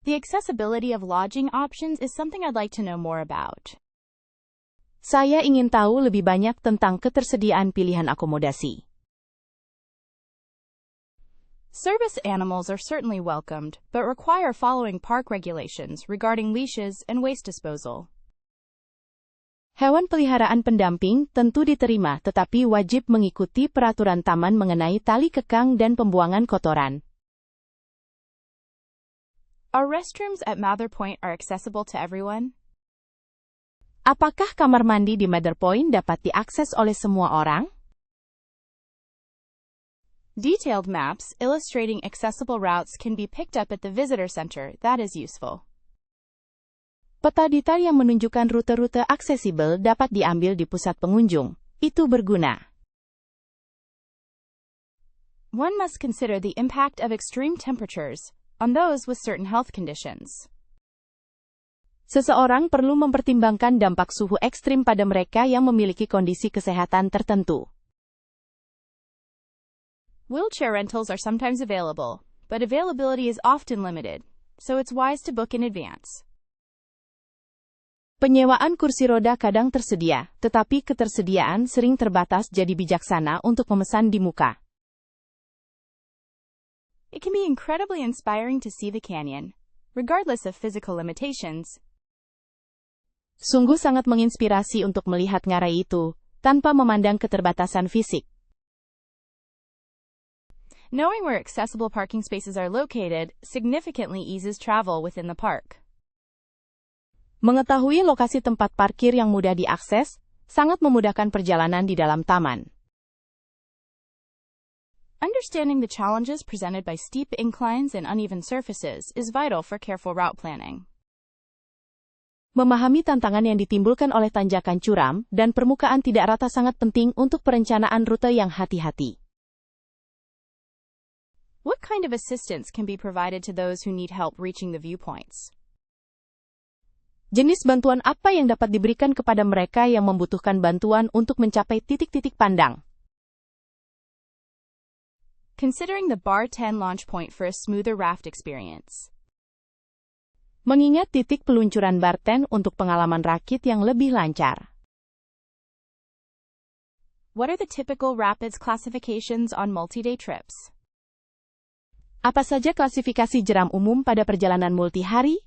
The accessibility of lodging options is something I'd like to know more about. Saya ingin tahu lebih banyak tentang ketersediaan pilihan akomodasi. Service animals are certainly welcomed, but require following park regulations regarding leashes and waste disposal. Hewan peliharaan pendamping tentu diterima tetapi wajib mengikuti peraturan taman mengenai tali kekang dan pembuangan kotoran. Are restrooms at Mather Point are accessible to everyone? Apakah kamar mandi di Mather Point dapat diakses oleh semua orang? Detailed maps illustrating accessible routes can be picked up at the visitor center. That is useful. Peta detail yang menunjukkan rute-rute aksesibel dapat diambil di pusat pengunjung. Itu berguna. One must consider the impact of extreme temperatures on those with certain health conditions. Seseorang perlu mempertimbangkan dampak suhu ekstrim pada mereka yang memiliki kondisi kesehatan tertentu. Wheelchair rentals are sometimes available, but availability is often limited, so it's wise to book in advance. Penyewaan kursi roda kadang tersedia, tetapi ketersediaan sering terbatas, jadi bijaksana untuk memesan di muka. It can be incredibly inspiring to see the canyon, regardless of physical limitations. Sungguh sangat menginspirasi untuk melihat ngarai itu, tanpa memandang keterbatasan fisik. Knowing where accessible parking spaces are located significantly eases travel within the park. Mengetahui lokasi tempat parkir yang mudah diakses, sangat memudahkan perjalanan di dalam taman. Understanding the challenges presented by steep inclines and uneven surfaces is vital for careful route planning. Memahami tantangan yang ditimbulkan oleh tanjakan curam dan permukaan tidak rata sangat penting untuk perencanaan rute yang hati-hati. What kind of assistance can be provided to those who need help reaching the viewpoints? Jenis bantuan apa yang dapat diberikan kepada mereka yang membutuhkan bantuan untuk mencapai titik-titik pandang? Considering the Bar 10 launch point for a smoother raft experience. Mengingat titik peluncuran Bar 10 untuk pengalaman rakit yang lebih lancar. What are the typical rapids classifications on multi-day trips? Apa saja klasifikasi jeram umum pada perjalanan multi-hari?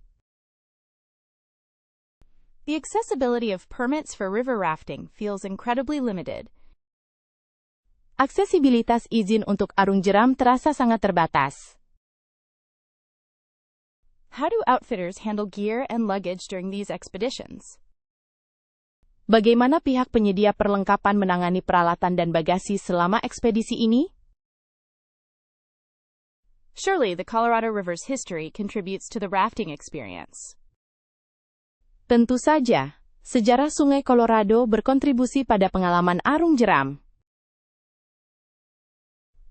The accessibility of permits for river rafting feels incredibly limited. Aksesibilitas izin untuk arung jeram terasa sangat terbatas. How do outfitters handle gear and luggage during these expeditions? Bagaimana pihak penyedia perlengkapan menangani peralatan dan bagasi selama ekspedisi ini? Surely the Colorado River's history contributes to the rafting experience. Tentu saja, sejarah Sungai Colorado berkontribusi pada pengalaman arung jeram.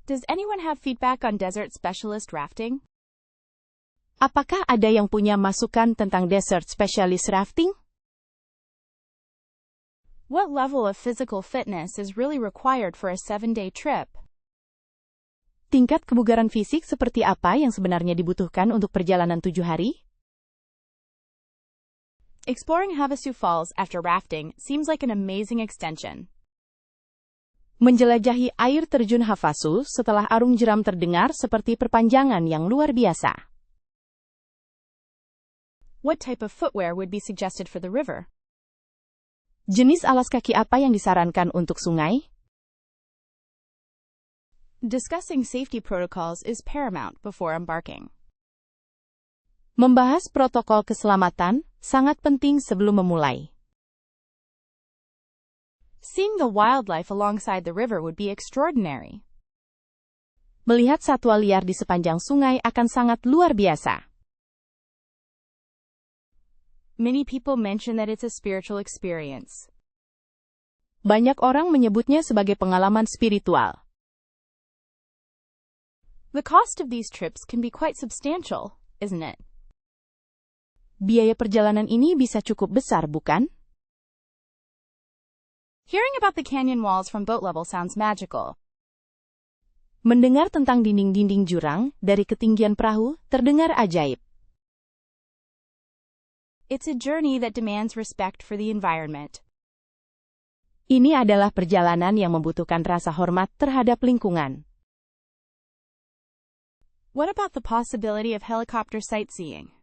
Does anyone have feedback on desert specialist rafting? Apakah ada yang punya masukan tentang desert specialist rafting? What level of physical fitness is really required for a 7-day trip? Tingkat kebugaran fisik seperti apa yang sebenarnya dibutuhkan untuk perjalanan 7 hari? Exploring Havasu Falls after rafting seems like an amazing extension. Menjelajahi air terjun Havasu setelah arung jeram terdengar seperti perpanjangan yang luar biasa. What type of footwear would be suggested for the river? Jenis alas kaki apa yang disarankan untuk sungai? Discussing safety protocols is paramount before embarking. Membahas protokol keselamatan sangat penting sebelum memulai. Seeing the wildlife alongside the river would be extraordinary. Melihat satwa liar di sepanjang sungai akan sangat luar biasa. Many people mention that it's a spiritual experience. Banyak orang menyebutnya sebagai pengalaman spiritual. The cost of these trips can be quite substantial, isn't it? Biaya perjalanan ini bisa cukup besar, bukan? Hearing about the canyon walls from boat level sounds magical. Mendengar tentang dinding-dinding jurang dari ketinggian perahu terdengar ajaib. It's a journey that demands respect for the environment. Ini adalah perjalanan yang membutuhkan rasa hormat terhadap lingkungan. What about the possibility of helicopter sightseeing?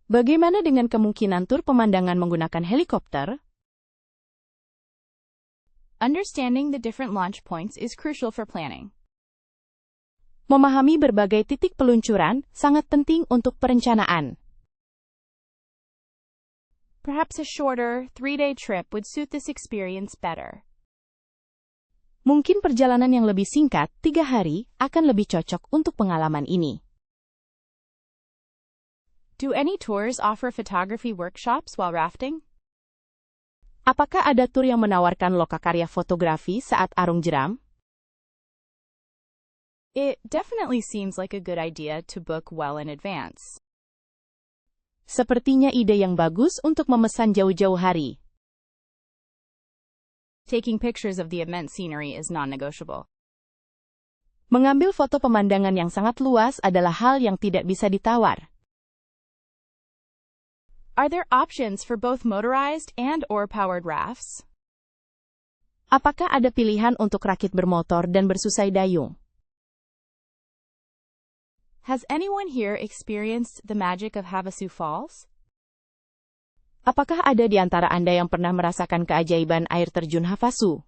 Bagaimana dengan kemungkinan tur pemandangan menggunakan helikopter? Understanding the different launch points is crucial for planning. Memahami berbagai titik peluncuran sangat penting untuk perencanaan. Perhaps a shorter, 3-day trip would suit this experience better. Mungkin perjalanan yang lebih singkat, 3 hari, akan lebih cocok untuk pengalaman ini. Do any tours offer photography workshops while rafting? Apakah ada tur yang menawarkan lokakarya fotografi saat arung jeram? It definitely seems like a good idea to book well in advance. Sepertinya ide yang bagus untuk memesan jauh-jauh hari. Taking pictures of the immense scenery is non-negotiable. Mengambil foto pemandangan yang sangat luas adalah hal yang tidak bisa ditawar. Are there options for both motorized and oar-powered rafts? Apakah ada pilihan untuk rakit bermotor dan bersusai dayung? Has anyone here experienced the magic of Havasu Falls? Apakah ada di antara Anda yang pernah merasakan keajaiban air terjun Havasu?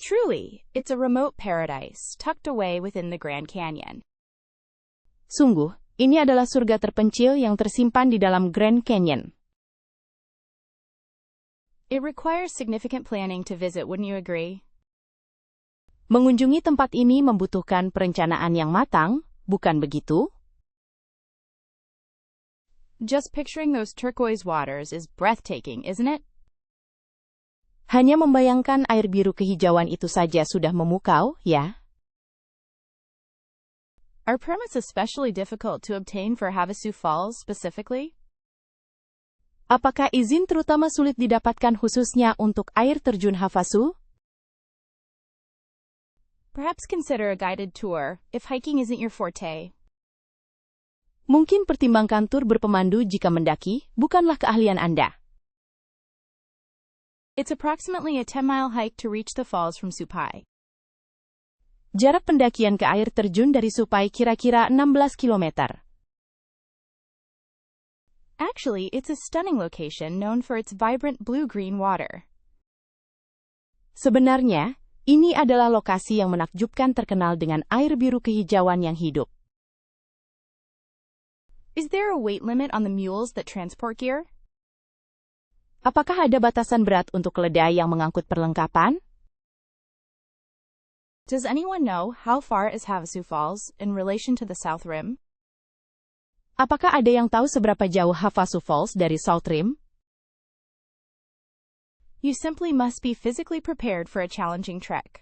Truly, it's a remote paradise tucked away within the Grand Canyon. Sungguh, ini adalah surga terpencil yang tersimpan di dalam Grand Canyon. It requires significant planning to visit, wouldn't you agree? Mengunjungi tempat ini membutuhkan perencanaan yang matang, bukan begitu? Just picturing those turquoise waters is breathtaking, isn't it? Hanya membayangkan air biru kehijauan itu saja sudah memukau, ya? Are permits especially difficult to obtain for Havasu Falls specifically? Apakah izin terutama sulit didapatkan khususnya untuk air terjun Havasu? Perhaps consider a guided tour if hiking isn't your forte. Mungkin pertimbangkan tur berpemandu jika mendaki bukanlah keahlian Anda. It's approximately a 10-mile hike to reach the falls from Supai. Jarak pendakian ke air terjun dari Supai kira-kira 16 km. Actually, it's a stunning location known for its vibrant blue-green water. Sebenarnya, ini adalah lokasi yang menakjubkan terkenal dengan air biru kehijauan yang hidup. Is there a weight limit on the mules that transport gear? Apakah ada batasan berat untuk keledai yang mengangkut perlengkapan? Does anyone know how far is Havasu Falls in relation to the South Rim? Apakah ada yang tahu seberapa jauh Havasu Falls dari South Rim? You simply must be physically prepared for a challenging trek.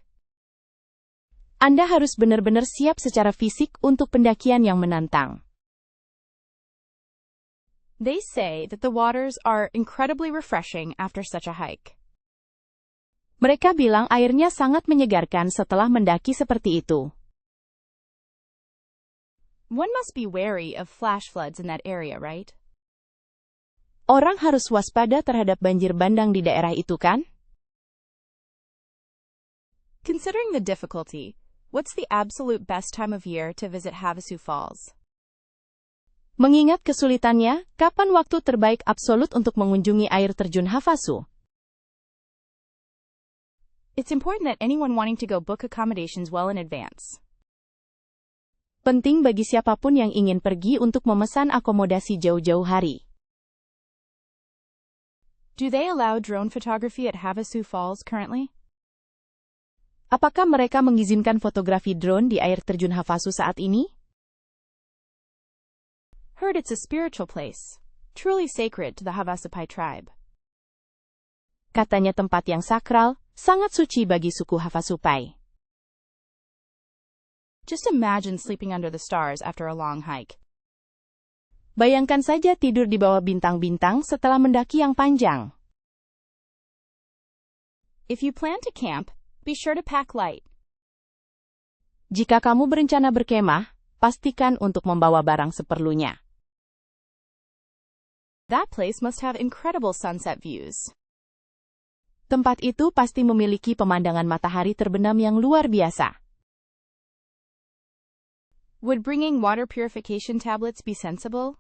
Anda harus benar-benar siap secara fisik untuk pendakian yang menantang. They say that the waters are incredibly refreshing after such a hike. Mereka bilang airnya sangat menyegarkan setelah mendaki seperti itu. One must be wary of flash floods in that area, right? Orang harus waspada terhadap banjir bandang di daerah itu, kan? Considering the difficulty, what's the absolute best time of year to visit Havasu Falls? Mengingat kesulitannya, kapan waktu terbaik absolut untuk mengunjungi air terjun Havasu? It's important that anyone wanting to go book accommodations well in advance. Penting bagi siapapun yang ingin pergi untuk memesan akomodasi jauh-jauh hari. Do they allow drone photography at Havasu Falls currently? Apakah mereka mengizinkan fotografi drone di air terjun Havasu saat ini? Heard it's a spiritual place, truly sacred to the Havasupai tribe. Katanya tempat yang sakral, sangat suci bagi suku Havasupai. Just imagine sleeping under the stars after a long hike. Bayangkan saja tidur di bawah bintang-bintang setelah mendaki yang panjang. If you plan to camp, be sure to pack light. Jika kamu berencana berkemah, pastikan untuk membawa barang seperlunya. That place must have incredible sunset views. Tempat itu pasti memiliki pemandangan matahari terbenam yang luar biasa. Would bringing water purification tablets be sensible?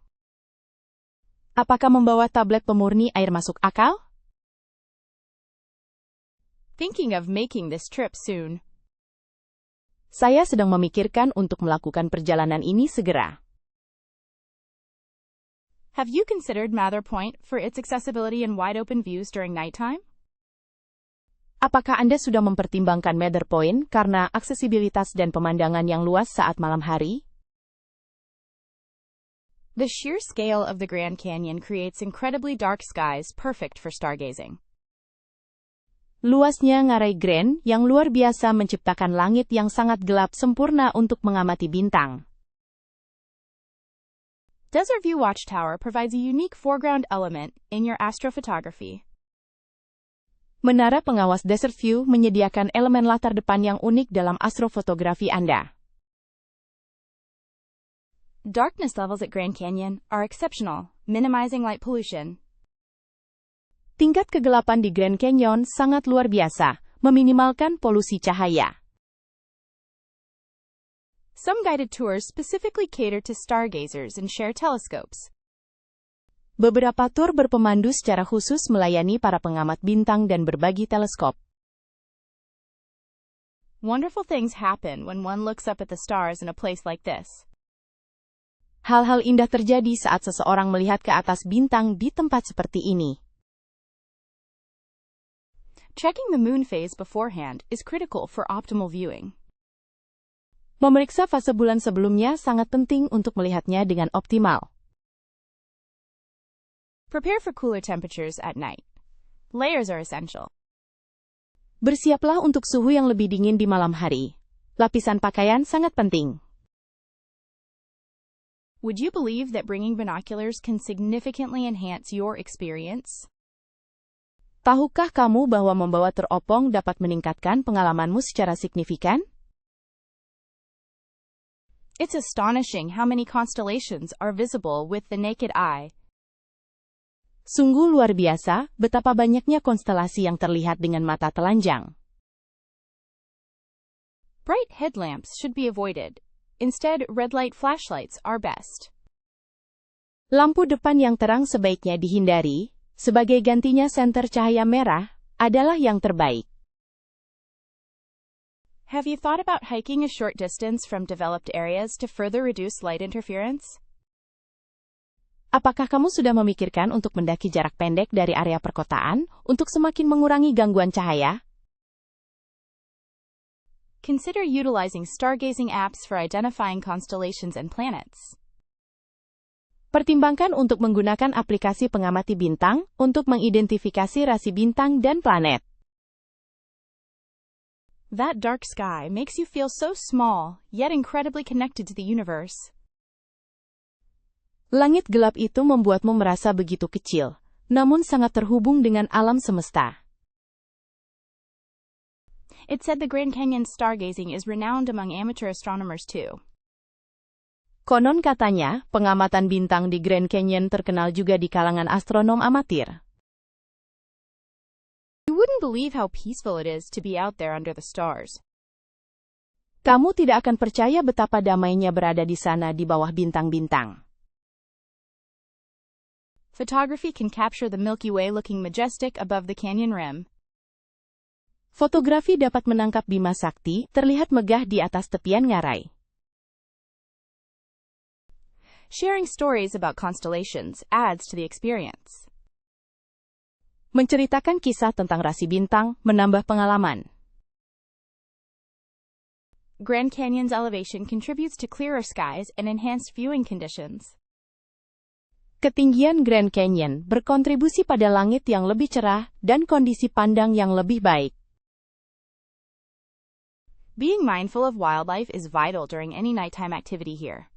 Apakah membawa tablet pemurni air masuk akal? Thinking of making this trip soon. Saya sedang memikirkan untuk melakukan perjalanan ini segera. Have you considered Mather Point for its accessibility and wide-open views during nighttime? Apakah Anda sudah mempertimbangkan Mather Point karena aksesibilitas dan pemandangan yang luas saat malam hari? The sheer scale of the Grand Canyon creates incredibly dark skies perfect for stargazing. Luasnya Ngarai Grand yang luar biasa menciptakan langit yang sangat gelap sempurna untuk mengamati bintang. Desert View Watchtower provides a unique foreground element in your astrophotography. Menara pengawas Desert View menyediakan elemen latar depan yang unik dalam astrofotografi Anda. Darkness levels at Grand Canyon are exceptional, minimizing light pollution. Tingkat kegelapan di Grand Canyon sangat luar biasa, meminimalkan polusi cahaya. Some guided tours specifically cater to stargazers and share telescopes. Beberapa tur berpemandu secara khusus melayani para pengamat bintang dan berbagi teleskop. Wonderful things happen when one looks up at the stars in a place like this. Hal-hal indah terjadi saat seseorang melihat ke atas bintang di tempat seperti ini. Checking the moon phase beforehand is critical for optimal viewing. Memeriksa fase bulan sebelumnya sangat penting untuk melihatnya dengan optimal. Prepare for cooler temperatures at night. Layers are essential. Bersiaplah untuk suhu yang lebih dingin di malam hari. Lapisan pakaian sangat penting. Would you believe that bringing binoculars can significantly enhance your experience? Tahukah kamu bahwa membawa teropong dapat meningkatkan pengalamanmu secara signifikan? It's astonishing how many constellations are visible with the naked eye. Sungguh luar biasa, betapa banyaknya konstelasi yang terlihat dengan mata telanjang. Bright headlamps should be avoided. Instead, red light flashlights are best. Lampu depan yang terang sebaiknya dihindari, sebagai gantinya senter cahaya merah adalah yang terbaik. Have you thought about hiking a short distance from developed areas to further reduce light interference? Apakah kamu sudah memikirkan untuk mendaki jarak pendek dari area perkotaan untuk semakin mengurangi gangguan cahaya? Consider utilizing stargazing apps for identifying constellations and planets. Pertimbangkan untuk menggunakan aplikasi pengamati bintang untuk mengidentifikasi rasi bintang dan planet. That dark sky makes you feel so small, yet incredibly connected to the universe. Langit gelap itu membuatmu merasa begitu kecil, namun sangat terhubung dengan alam semesta. It's said the Grand Canyon stargazing is renowned among amateur astronomers too. Konon katanya, pengamatan bintang di Grand Canyon terkenal juga di kalangan astronom amatir. You wouldn't believe how peaceful it is to be out there under the stars. Kamu tidak akan percaya betapa damainya berada di sana di bawah bintang-bintang. Photography can capture the Milky Way looking majestic above the canyon rim. Fotografi dapat menangkap Bima Sakti terlihat megah di atas tepian ngarai. Sharing stories about constellations adds to the experience. Menceritakan kisah tentang rasi bintang menambah pengalaman. Grand Canyon's elevation contributes to clearer skies and enhanced viewing conditions. Ketinggian Grand Canyon berkontribusi pada langit yang lebih cerah dan kondisi pandang yang lebih baik. Being mindful of wildlife is vital during any nighttime activity here.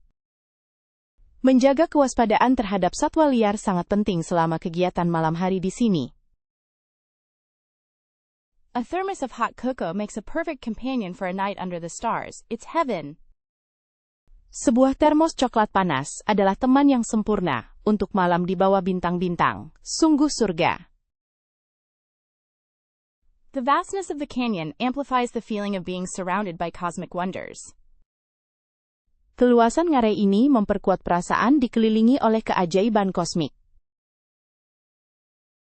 Menjaga kewaspadaan terhadap satwa liar sangat penting selama kegiatan malam hari di sini. A thermos of hot cocoa makes a perfect companion for a night under the stars. It's heaven. Sebuah termos coklat panas adalah teman yang sempurna untuk malam di bawah bintang-bintang. Sungguh surga. The vastness of the canyon amplifies the feeling of being surrounded by cosmic wonders. Keluasan ngarai ini memperkuat perasaan dikelilingi oleh keajaiban kosmik.